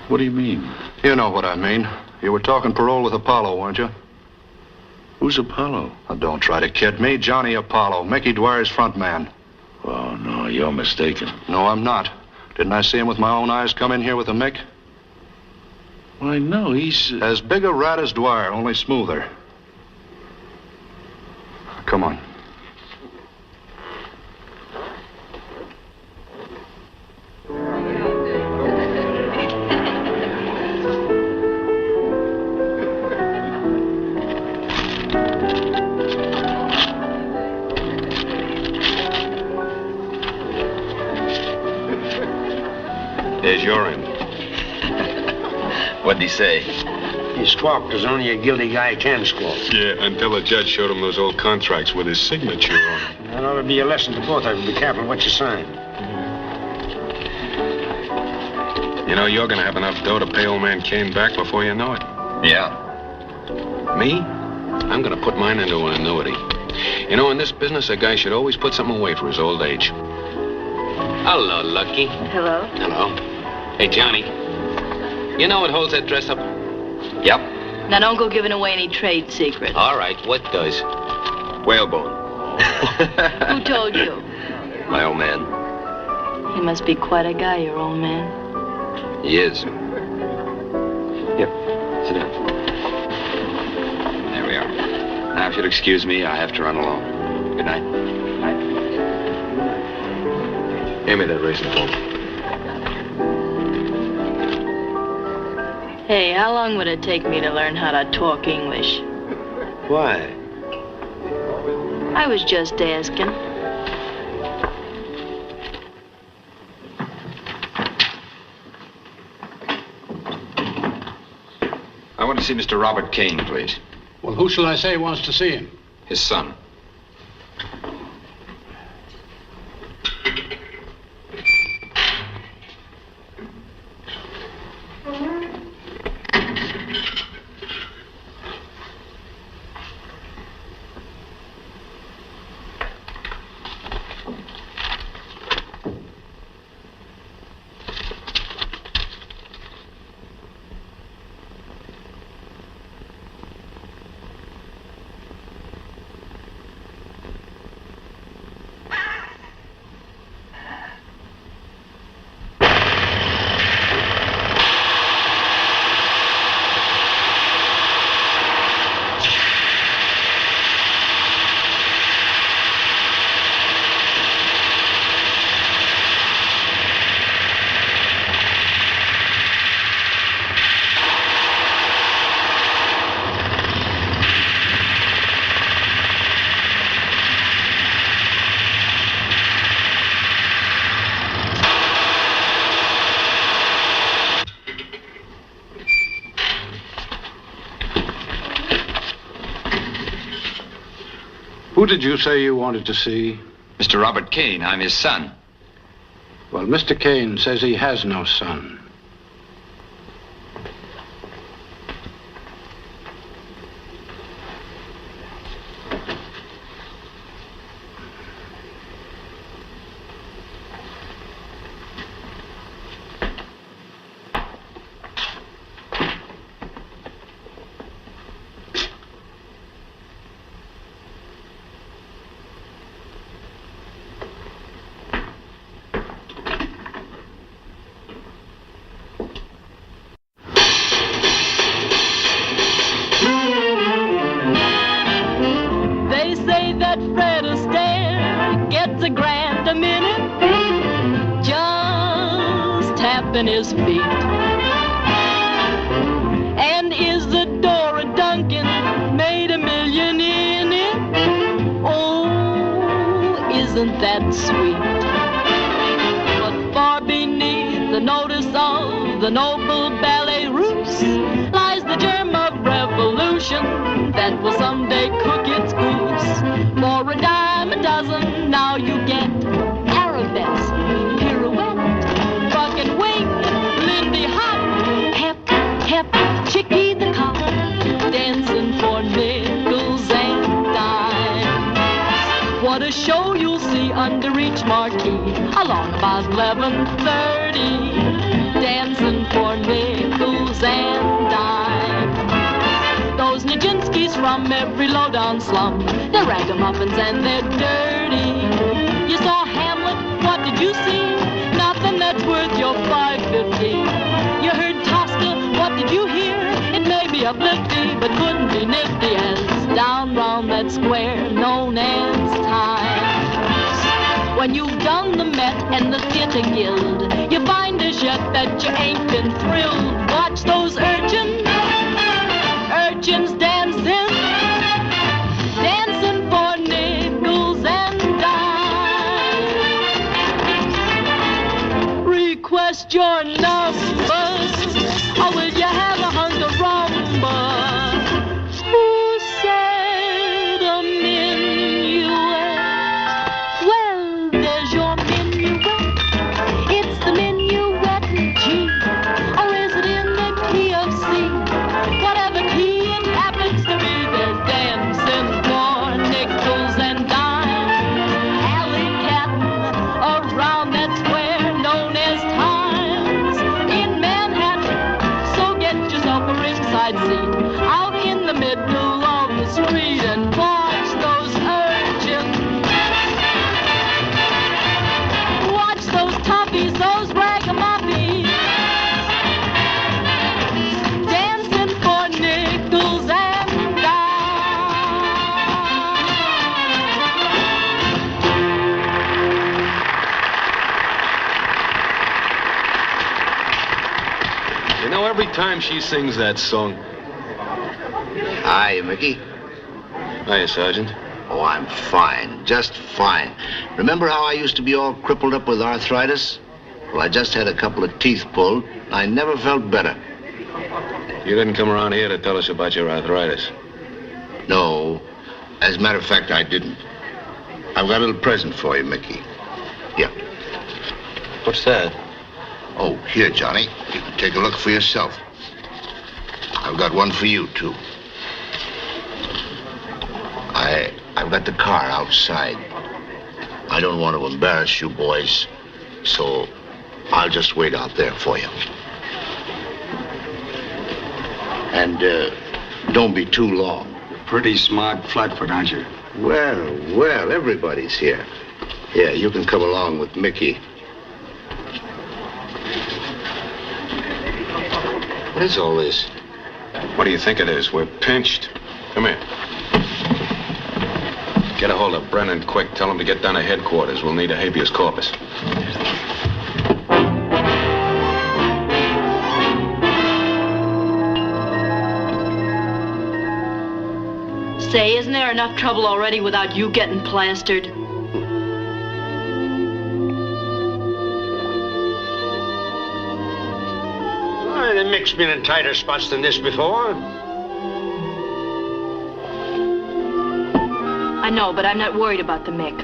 What do you mean? You know what I mean. You were talking parole with Apollo, weren't you? Who's Apollo? Now, don't try to kid me. Johnny Apollo, Mickey Dwyer's front man. Oh, no, you're mistaken. No, I'm not. Didn't I see him with my own eyes come in here with a Mick? Why, no, he's... As big a rat as Dwyer, only smoother. Come on. There's your end. What'd he say? He squawked as only a guilty guy can squawk. Yeah, until the judge showed him those old contracts with his signature on them. That ought to be a lesson to both of you. Be careful what you sign. You know, you're gonna have enough dough to pay old man Cain back before you know it. Yeah. Me? I'm gonna put mine into an annuity. You know, in this business, a guy should always put something away for his old age. Hello, Lucky. Hello. Hello. Hey, Johnny. You know what holds that dress up? Yep. Now don't go giving away any trade secrets. All right, what does? Whalebone. Who told you? My old man. He must be quite a guy, your old man. He is. Here, sit down. There we are. Now, if you'll excuse me, I have to run along. Good night. Hand me that racing phone. Hey, how long would it take me to learn how to talk English? Why? I was just asking. I want to see Mr. Robert Cain, please. Well, who shall I say wants to see him? His son. Who did you say you wanted to see? Mr. Robert Cain. I'm his son. Well, Mr. Cain says he has no son. His feet. And is the Dora Duncan made $1 million in it? Oh, isn't that sweet? But far beneath the notice of the noble ballet roots lies the germ of revolution that will someday cook its goose. For a dime a dozen, now you get arabesque, pirouette, buck and wing, Lindy Hop, hep, hep, Chicky the cop, dancing for nickels and dimes. What a show you'll see under each marquee, along about 11:30, dancing for nickels and dimes. Those Nijinskis from every low-down slum, they're ragamuffins and they're dirty. You saw Hamlet, what did you see? Nothing that's worth your $5.50. You heard Tosca, what did you hear? It may be uplifty, but couldn't be nifty as down round that square known as Times. When you've done the Met and the Theatre Guild, you find as yet that you ain't been thrilled. Watch those urchins dancing, dancing for nickels and dimes. Request your numbers, or will you have a hunk of rumble? know, every time she sings that song... Hi, Mickey. Hiya, Sergeant. Oh, I'm fine. Just fine. Remember how I used to be all crippled up with arthritis? Well, I just had a couple of teeth pulled. I never felt better. You didn't come around here to tell us about your arthritis. No. As a matter of fact, I didn't. I've got a little present for you, Mickey. Here. What's that? Oh, here, Johnny. You can take a look for yourself. I've got one for you, too. I've got the car outside. I don't want to embarrass you boys, so I'll just wait out there for you. And don't be too long. Pretty smart flatfoot, aren't you? Well, everybody's here. Yeah, you can come along with Mickey. What is all this? What do you think it is? We're pinched. Come here. Get a hold of Brennan quick. Tell him to get down to headquarters. We'll need a habeas corpus. Say, isn't there enough trouble already without you getting plastered? Well, the Mick's been in tighter spots than this before. I know, but I'm not worried about the Mick.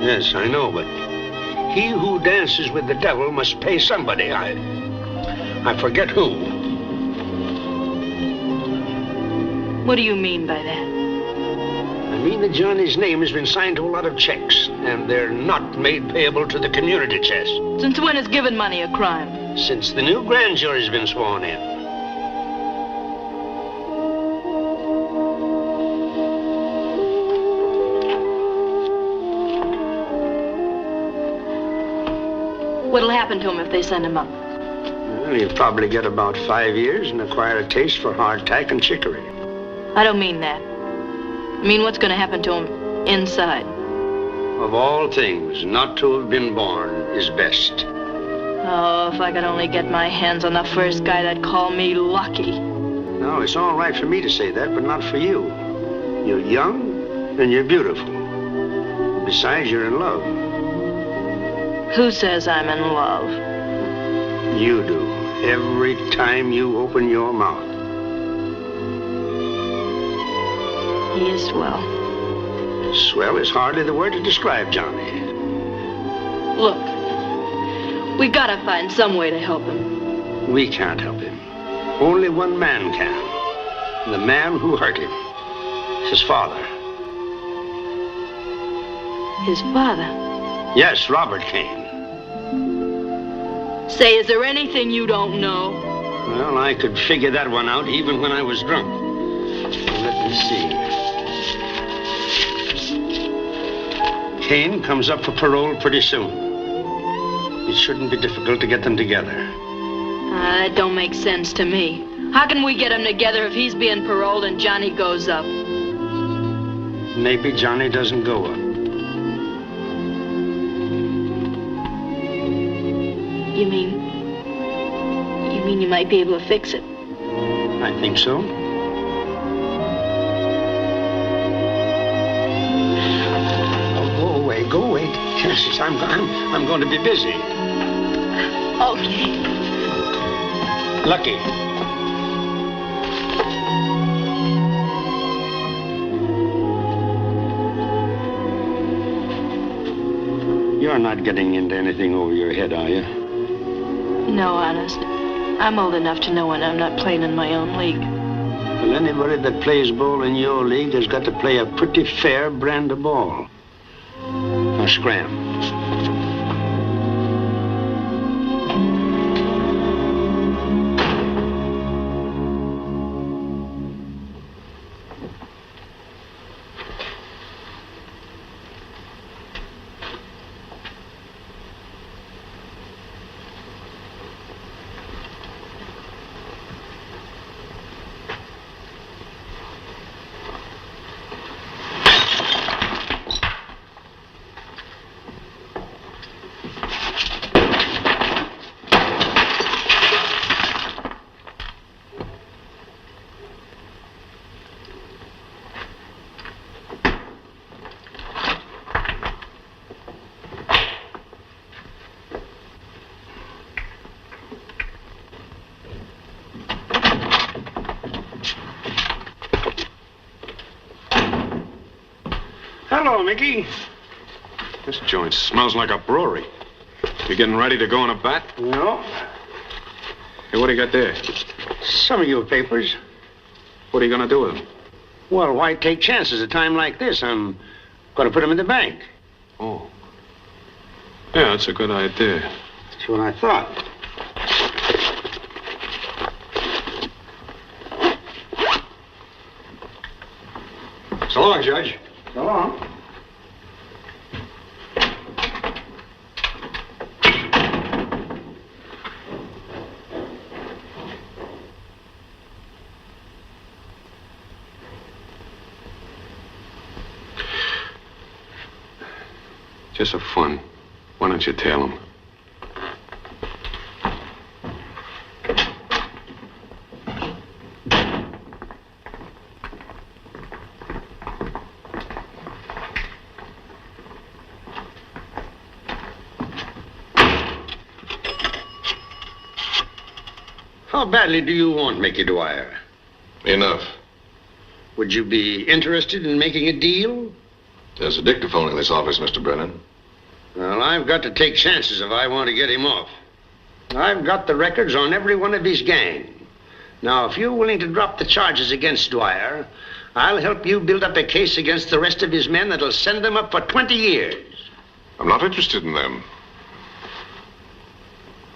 Yes, I know, but he who dances with the devil must pay somebody. I forget who. What do you mean by that? I mean that Johnny's name has been signed to a lot of checks, and they're not made payable to the community chest. Since when is giving money a crime? Since the new grand jury's been sworn in. What'll happen to him if they send him up? Well, he'll probably get about 5 years and acquire a taste for hardtack and chicory. I don't mean that. I mean, what's going to happen to him inside? Of all things, not to have been born is best. Oh, if I could only get my hands on the first guy that'd call me lucky. No, it's all right for me to say that, but not for you. You're young and you're beautiful. Besides, you're in love. Who says I'm in love? You do. Every time you open your mouth. He is swell. Swell is hardly the word to describe Johnny. Look, we gotta find some way to help him. We can't help him. Only one man can. And the man who hurt him. His father. His father? Yes, Robert Cain. Say, is there anything you don't know? Well, I could figure that one out even when I was drunk. Let me see. Cain comes up for parole pretty soon. It shouldn't be difficult to get them together. That don't make sense to me. How can we get them together if he's being paroled and Johnny goes up? Maybe Johnny doesn't go up. You mean you might be able to fix it? I think so. Oh, go away. Yes, I'm going to be busy. Okay. Lucky. You're not getting into anything over your head, are you? No, honest. I'm old enough to know when I'm not playing in my own league. Well, anybody that plays ball in your league has got to play a pretty fair brand of ball. Now, scram. Hello, Mickey. This joint smells like a brewery. You getting ready to go on a bat? No. Hey, what do you got there? Some of your papers. What are you going to do with them? Well, why take chances at a time like this? I'm going to put them in the bank. Oh. Yeah, that's a good idea. That's what I thought. So long, Judge. So long. Just for fun. Why don't you tail him? How badly do you want Mickey Dwyer? Enough. Would you be interested in making a deal? There's a dictaphone in this office, Mr. Brennan. Well, I've got to take chances if I want to get him off. I've got the records on every one of his gang. Now, if you're willing to drop the charges against Dwyer, I'll help you build up a case against the rest of his men that'll send them up for 20 years. I'm not interested in them.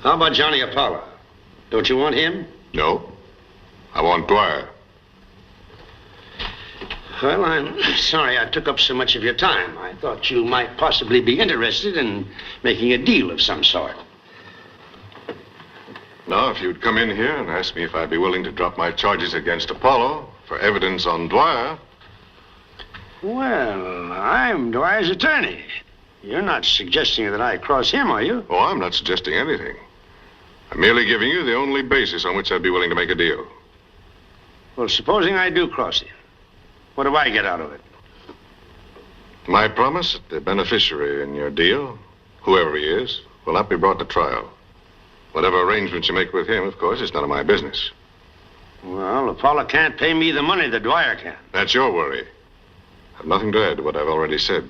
How about Johnny Apollo? Don't you want him? No. I want Dwyer. Well, I'm sorry I took up so much of your time. I thought you might possibly be interested in making a deal of some sort. Now, if you'd come in here and ask me if I'd be willing to drop my charges against Apollo for evidence on Dwyer. Well, I'm Dwyer's attorney. You're not suggesting that I cross him, are you? Oh, I'm not suggesting anything. I'm merely giving you the only basis on which I'd be willing to make a deal. Well, supposing I do cross him, what do I get out of it? My promise that the beneficiary in your deal, whoever he is, will not be brought to trial. Whatever arrangements you make with him, of course, is none of my business. Well, Apollo can't pay me the money that Dwyer can. That's your worry. I've nothing to add to what I've already said.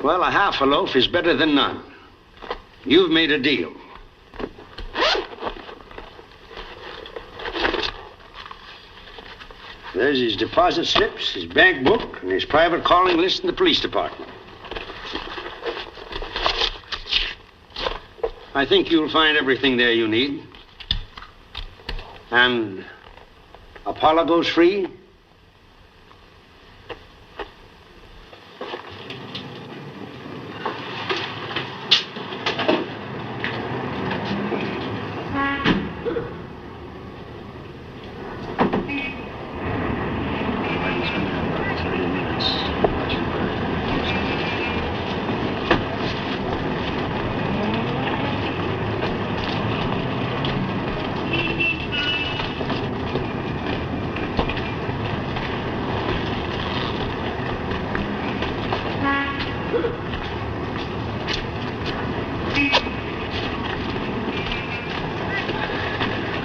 Well, a half a loaf is better than none. You've made a deal. There's his deposit slips, his bank book, and his private calling list in the police department. I think you'll find everything there you need. And Apollo goes free.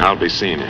I'll be seeing you.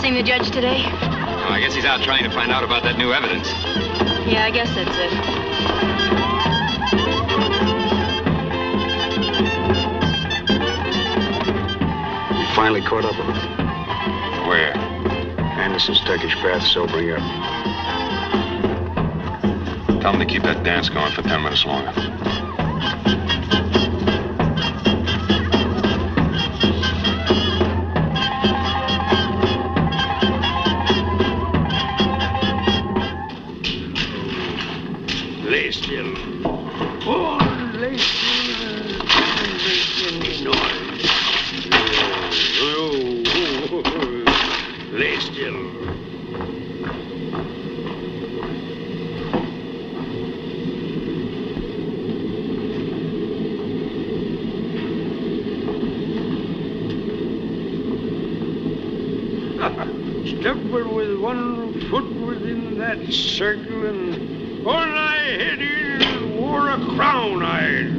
The judge today? Oh, I guess he's out trying to find out about that new evidence. Yeah, I guess that's it. finally caught up with him. Where? Anderson's Turkish bath sobering up. Tell him to keep that dance going for 10 minutes longer. Lay still. Oh, lay still. Making noise. Lay still. Stepping with one foot within that circle and on I head in and wore a crown I'd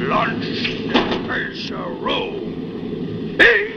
launched the curse of Rome. Hey!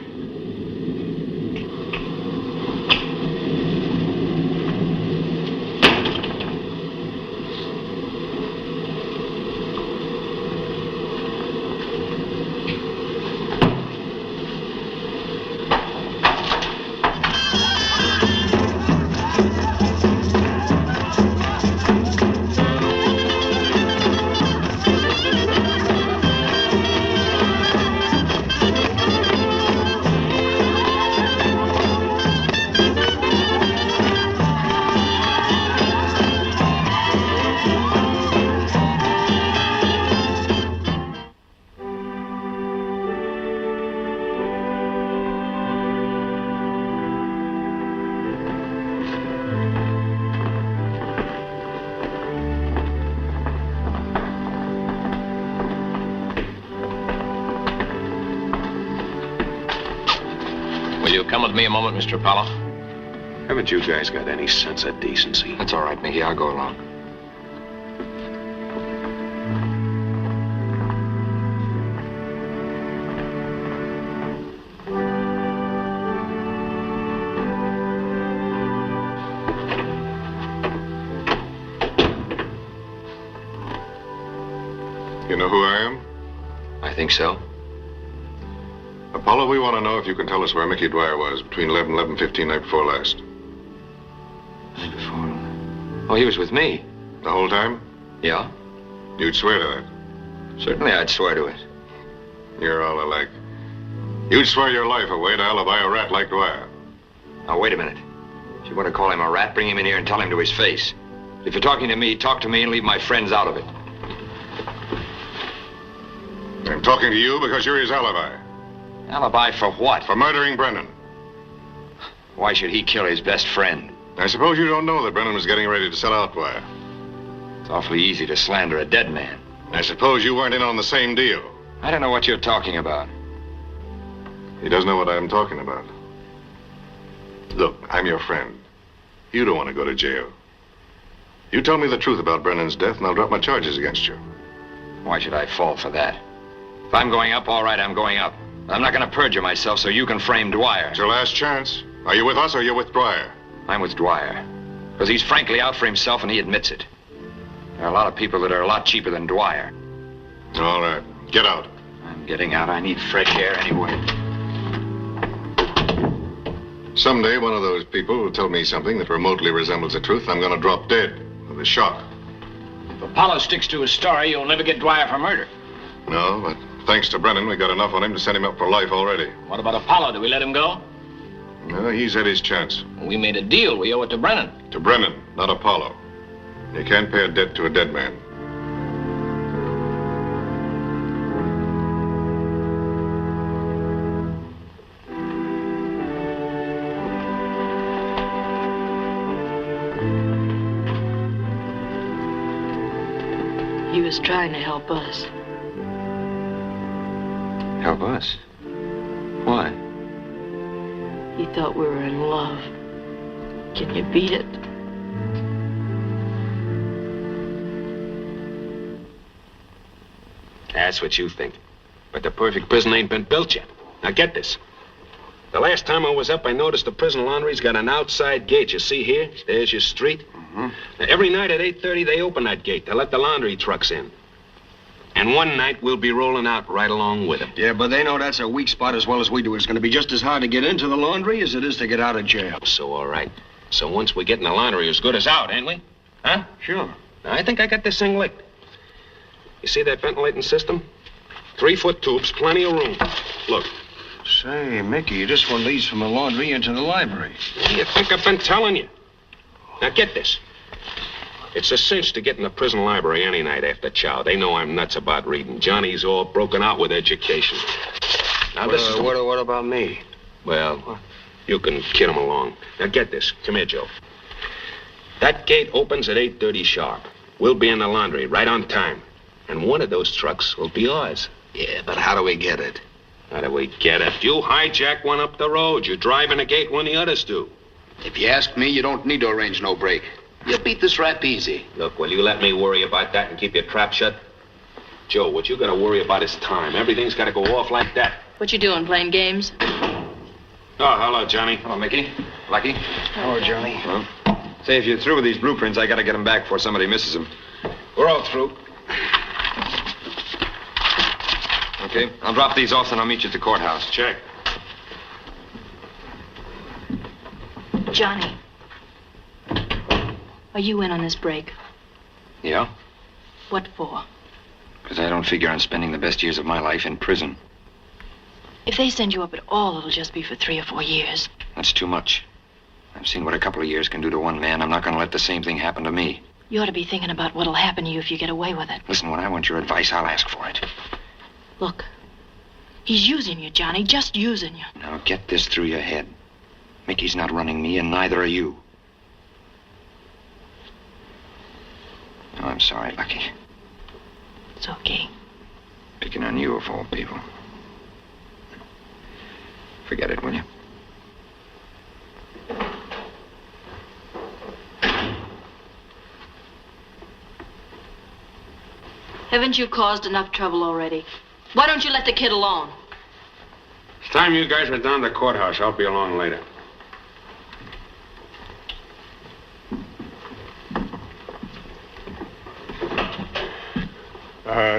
Will you come with me a moment, Mr. Apollo? Haven't you guys got any sense of decency? That's all right, Mickey. I'll go along. You know who I am? I think so. Apollo, we want to know if you can tell us where Mickey Dwyer was between 11 and 11:15 night before last. Night before? Oh, he was with me. The whole time? Yeah? You'd swear to that? Certainly I'd swear to it. You're all alike. You'd swear your life away to alibi a rat like Dwyer. Now, wait a minute. If you want to call him a rat, bring him in here and tell him to his face. If you're talking to me, talk to me and leave my friends out of it. I'm talking to you because you're his alibi. Alibi for what? For murdering Brennan. Why should he kill his best friend? I suppose you don't know that Brennan was getting ready to sell out Dwyer. It's awfully easy to slander a dead man. I suppose you weren't in on the same deal. I don't know what you're talking about. He doesn't know what I'm talking about. Look, I'm your friend. You don't want to go to jail. You tell me the truth about Brennan's death, and I'll drop my charges against you. Why should I fall for that? If I'm going up, all right, I'm going up. I'm not going to perjure myself so you can frame Dwyer. It's your last chance. Are you with us or are you with Dwyer? I'm with Dwyer. Because he's frankly out for himself and he admits it. There are a lot of people that are a lot cheaper than Dwyer. All right. Get out. I'm getting out. I need fresh air anyway. Someday, one of those people will tell me something that remotely resembles the truth. I'm going to drop dead with a shock. If Apollo sticks to his story, you'll never get Dwyer for murder. No, but thanks to Brennan, we got enough on him to send him up for life already. What about Apollo? Do we let him go? No, he's had his chance. We made a deal. We owe it to Brennan. To Brennan, not Apollo. You can't pay a debt to a dead man. He was trying to help us. Help us? Why? He thought we were in love. Can you beat it? That's what you think. But the perfect prison ain't been built yet. Now get this. The last time I was up, I noticed the prison laundry's got an outside gate. You see here? There's your street. Now, every night at 8:30, they open that gate. They let the laundry trucks in. And one night we'll be rolling out right along with him. Yeah, but they know that's a weak spot as well as we do. It's going to be just as hard to get into the laundry as it is to get out of jail. So, all right. So once we get in the laundry, as good as out, ain't we? Huh? Sure. I think I got this thing licked. You see that ventilating system? 3-foot tubes, plenty of room. Look. Say, Mickey, this one leads from the laundry into the library. What do you think I've been telling you? Now, get this. It's a cinch to get in the prison library any night after chow. They know I'm nuts about reading. Johnny's all broken out with education. Now, this is... What about me? Well, you can kid him along. Now, get this. Come here, Joe. That gate opens at 8:30 sharp. We'll be in the laundry right on time. And one of those trucks will be ours. Yeah, but how do we get it? How do we get it? You hijack one up the road. You drive in the gate when the others do. If you ask me, you don't need to arrange no break. You beat this rap easy. Look, will you let me worry about that and keep your trap shut? Joe, what you gotta worry about is time. Everything's gotta go off like that. What you doing, playing games? Oh, hello, Johnny. Hello, Mickey. Lucky. Hello, Johnny. Well, say, if you're through with these blueprints, I gotta get them back before somebody misses them. We're all through. Okay, I'll drop these off and I'll meet you at the courthouse. Check. Johnny. Are you in on this break? Yeah? What for? Because I don't figure on spending the best years of my life in prison. If they send you up at all, it'll just be for 3 or 4 years. That's too much. I've seen what a couple of years can do to one man. I'm not going to let the same thing happen to me. You ought to be thinking about what'll happen to you if you get away with it. Listen, when I want your advice, I'll ask for it. Look, he's using you, Johnny, just using you. Now get this through your head. Mickey's not running me, and neither are you. Oh, I'm sorry, Lucky. It's okay. Picking on you of all people. Forget it, will you? Haven't you caused enough trouble already? Why don't you let the kid alone? It's time you guys were down to the courthouse. I'll be along later.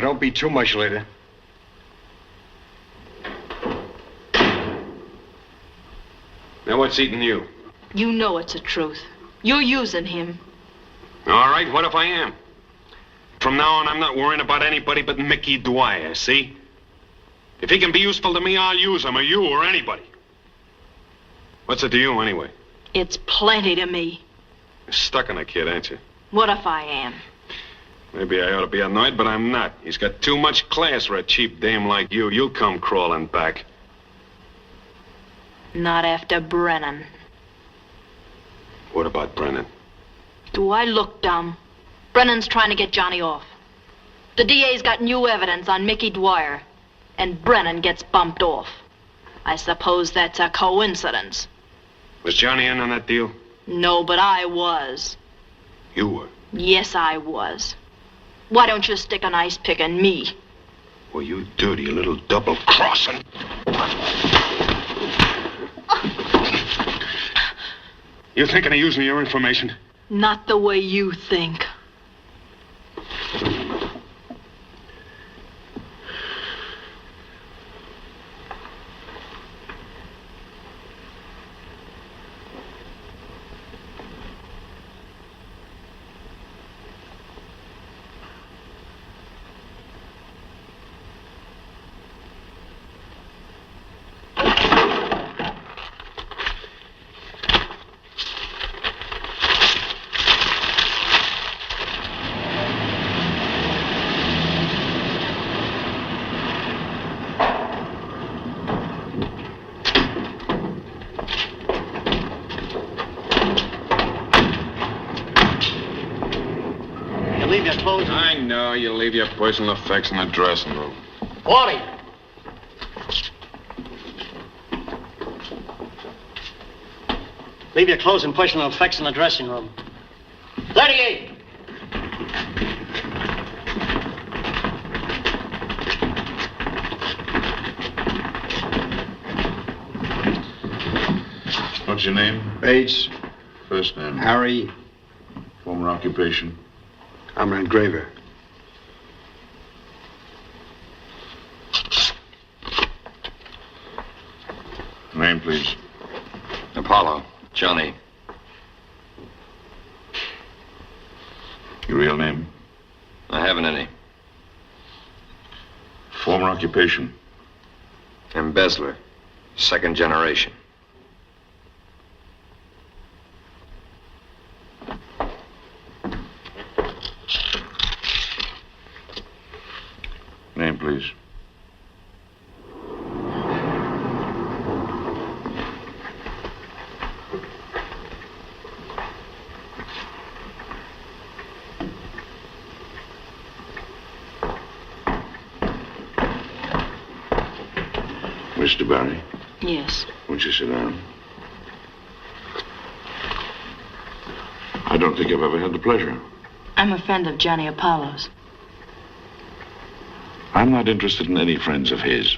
Don't be too much later. Now, what's eating you? You know it's the truth. You're using him. All right, what if I am? From now on, I'm not worrying about anybody but Mickey Dwyer, see? If he can be useful to me, I'll use him, or you, or anybody. What's it to you, anyway? It's plenty to me. You're stuck on a kid, ain't you? What if I am? Maybe I ought to be annoyed, but I'm not. He's got too much class for a cheap dame like you. You'll come crawling back. Not after Brennan. What about Brennan? Do I look dumb? Brennan's trying to get Johnny off. The DA's got new evidence on Mickey Dwyer, and Brennan gets bumped off. I suppose that's a coincidence. Was Johnny in on that deal? No, but I was. You were? Yes, I was. Why don't you stick an ice pick in me? Well, you dirty little double-crossing. You thinking of using your information? Not the way you think. I know. You leave your personal effects in the dressing room. 40. Leave your clothes and personal effects in the dressing room. 38. What's your name? Bates. First name? Harry. Former occupation? I'm an engraver. Name, please. Apollo. Johnny. Your real name? I haven't any. Former occupation? Embezzler. Second generation. Name, please. Mr. Barry, Yes. won't you sit down? I don't think I've ever had the pleasure. I'm a friend of Johnny Apollo's. I'm not interested in any friends of his.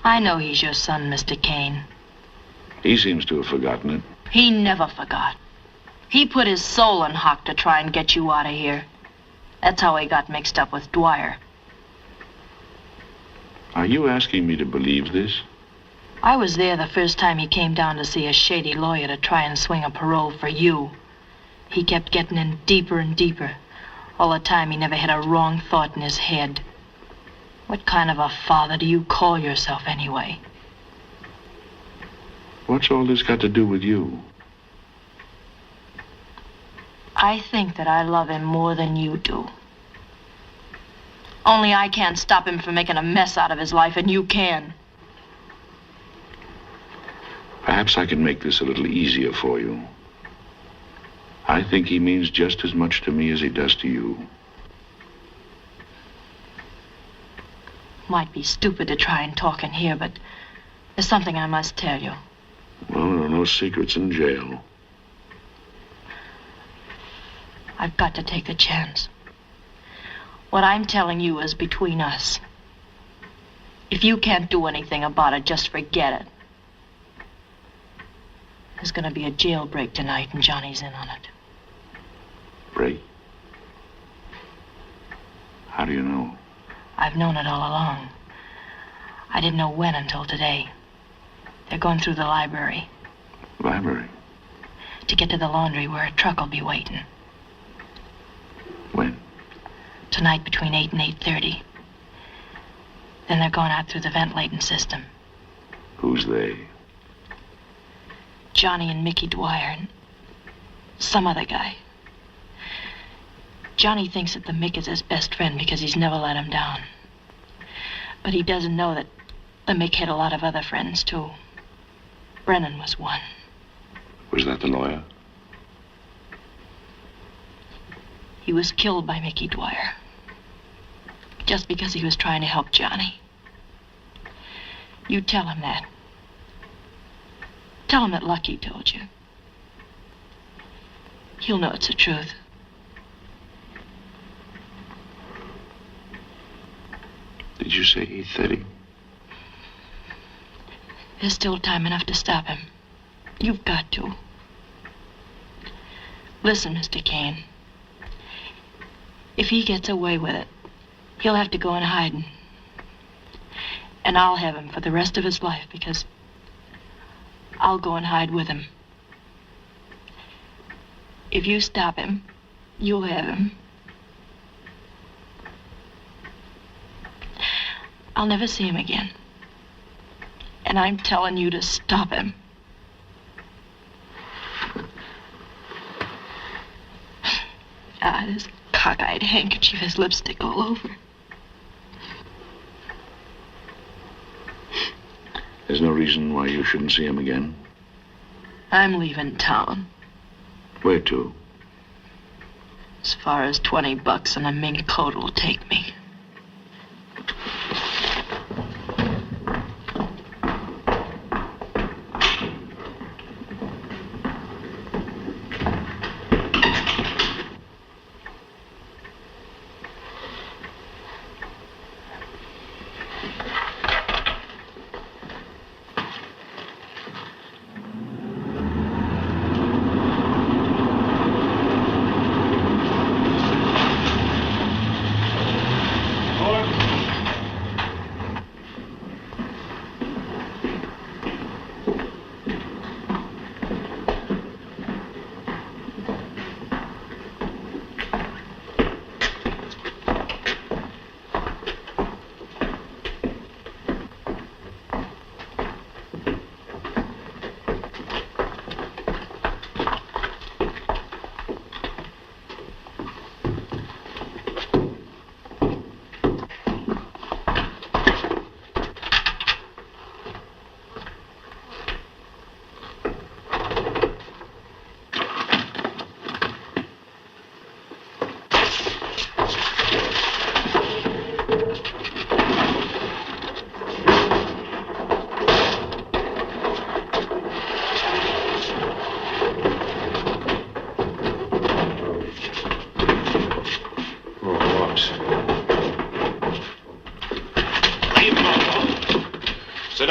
I know he's your son, Mr. Cain. He seems to have forgotten it. He never forgot. He put his soul in hock to try and get you out of here. That's how he got mixed up with Dwyer. Are you asking me to believe this? I was there the first time he came down to see a shady lawyer to try and swing a parole for you. He kept getting in deeper and deeper. All the time he never had a wrong thought in his head. What kind of a father do you call yourself anyway? What's all this got to do with you? I think that I love him more than you do. Only I can't stop him from making a mess out of his life, and you can. Perhaps I can make this a little easier for you. I think he means just as much to me as he does to you. Might be stupid to try and talk in here, but there's something I must tell you. Well, there are no secrets in jail. I've got to take the chance. What I'm telling you is between us. If you can't do anything about it, just forget it. There's gonna be a jailbreak tonight, and Johnny's in on it. Break? How do you know? I've known it all along. I didn't know when until today. They're going through the library. Library? To get to the laundry where a truck will be waiting. When? Tonight between 8 and 8:30. Then they're going out through the ventilating system. Who's they? Johnny and Mickey Dwyer and some other guy. Johnny thinks that the Mick is his best friend because he's never let him down. But he doesn't know that the Mick had a lot of other friends, too. Brennan was one. Was that the lawyer? He was killed by Mickey Dwyer. Just because he was trying to help Johnny. You tell him that. Tell him that Lucky told you. He'll know it's the truth. Did you say 8:30? There's still time enough to stop him. You've got to. Listen, Mr. Cain. If he gets away with it, he'll have to go in hiding. And I'll have him for the rest of his life because I'll go and hide with him. If you stop him, you'll have him. I'll never see him again. And I'm telling you to stop him. This cockeyed handkerchief has lipstick all over. There's no reason why you shouldn't see him again. I'm leaving town. Where to? As far as $20 and a mink coat will take me.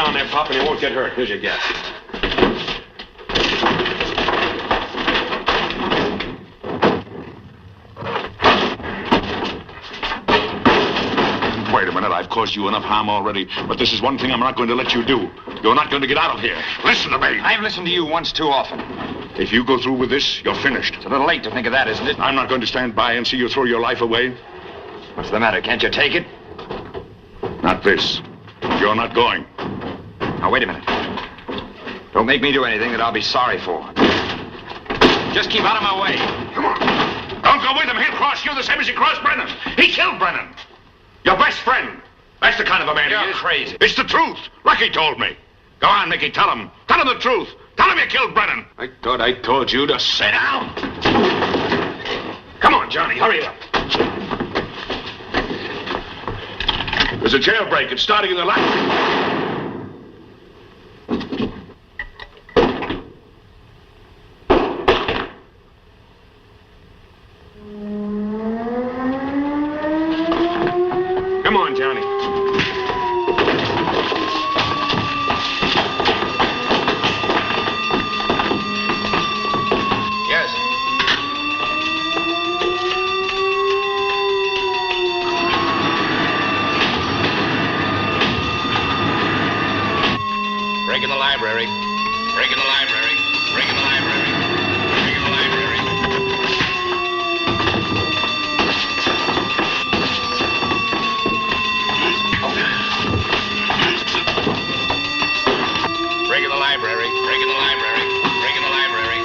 down there, Pop, and you won't get hurt. Here's your gas. Wait a minute, I've caused you enough harm already, but this is one thing I'm not going to let you do. You're not going to get out of here. Listen to me. I've listened to you once too often. If you go through with this, you're finished. It's a little late to think of that, isn't it? I'm not going to stand by and see you throw your life away. What's the matter? Can't you take it? Not this. You're not going. Now, wait a minute. Don't make me do anything that I'll be sorry for. Just keep out of my way. Come on. Don't go with him. He'll cross you the same as he crossed Brennan. He killed Brennan. Your best friend. That's the kind of a man he is. You're crazy. It's the truth. Lucky told me. Go on, Mickey. Tell him. Tell him the truth. Tell him you killed Brennan. I thought I told you to sit down. Come on, Johnny. Hurry up. There's a jailbreak. It's starting in the library. Come on, Johnny. Yes. Break in the library. Break in the library. Break in the library. Break in the library. Break in the library. Break in the library. Break in the library.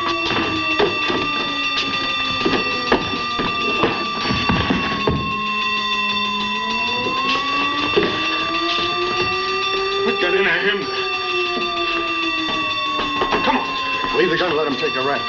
What got into him? Come on. Leave the gun and let him take a rap.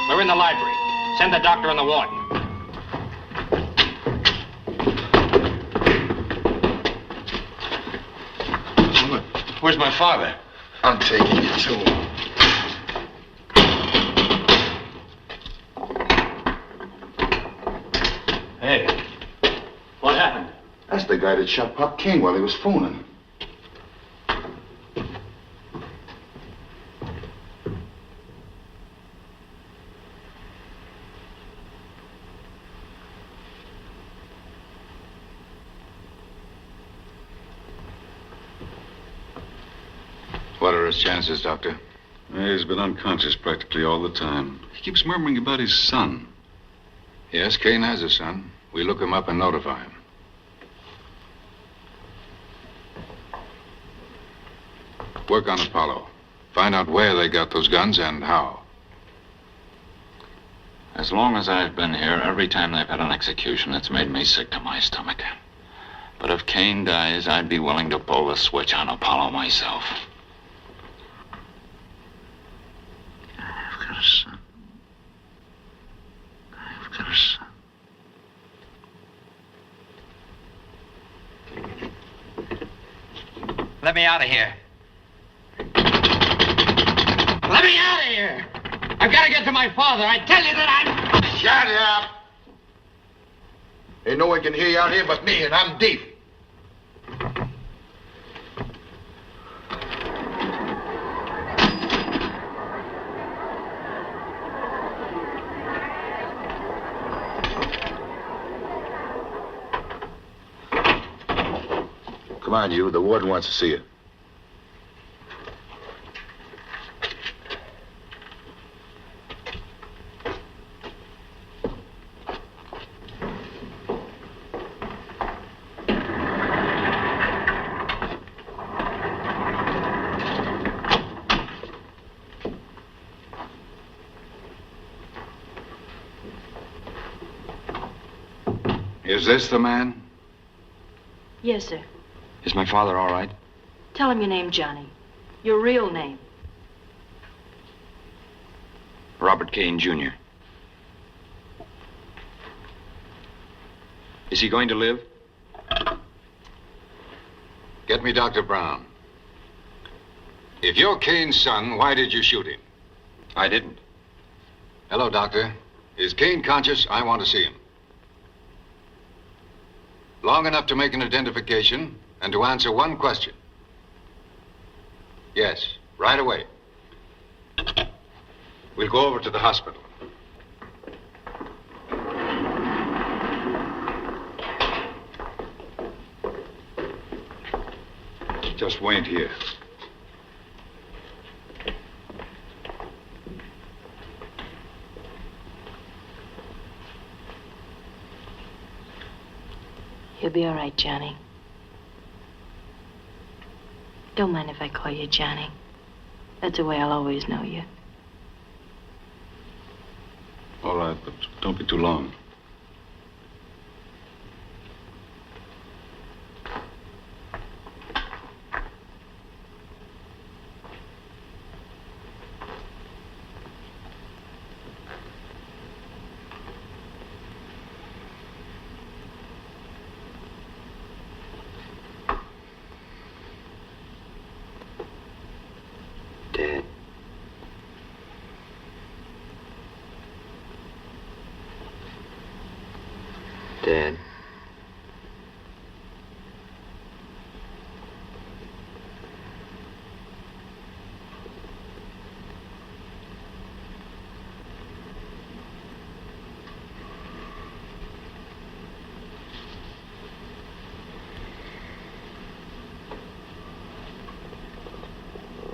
We're in the library. Send the doctor and the warden. Where's my father? I'm taking you to him. Hey, what happened? That's the guy that shot Pop King while he was phoning. What are his chances, Doctor? He's been unconscious practically all the time. He keeps murmuring about his son. Yes, Cain has a son. We look him up and notify him. Work on Apollo. Find out where they got those guns and how. As long as I've been here, every time they've had an execution, it's made me sick to my stomach. But if Cain dies, I'd be willing to pull the switch on Apollo myself. I've got a son. I've got a son. Let me out of here. Let me out of here! I've got to get to my father. I tell you that I'm... Shut up! Ain't no one can hear you out here but me, and I'm deep. Come on, you. The warden wants to see you. Is this the man? Yes, sir. Is my father all right? Tell him your name, Johnny. Your real name. Robert Cain Jr. Is he going to live? Get me Dr. Brown. If you're Cain's son, why did you shoot him? I didn't. Hello, Doctor. Is Cain conscious? I want to see him. Long enough to make an identification and to answer one question. Yes, right away. We'll go over to the hospital. Just wait here. You'll be all right, Johnny. Don't mind if I call you Johnny. That's the way I'll always know you. All right, but don't be too long. Dad. Dad.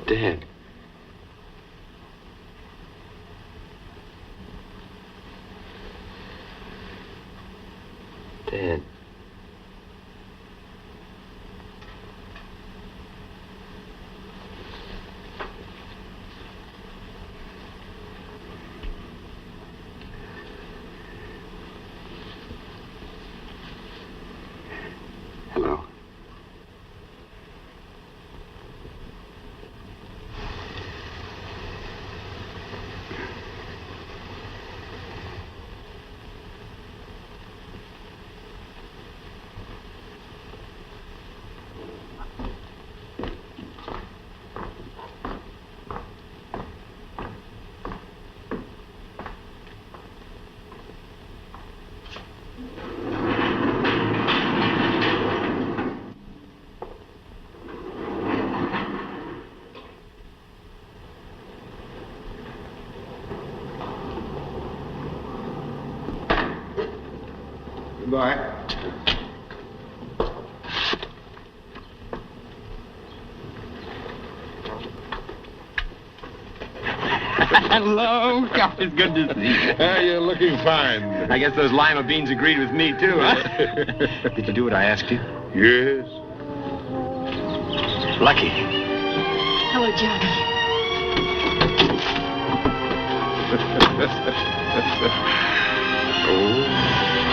Dad. Dad. Hello. Goodbye. Hello. God, it's good to see you. You're looking fine. I guess those lima beans agreed with me, too, huh? Did you do what I asked you? Yes. Lucky. Hello, Johnny. Oh.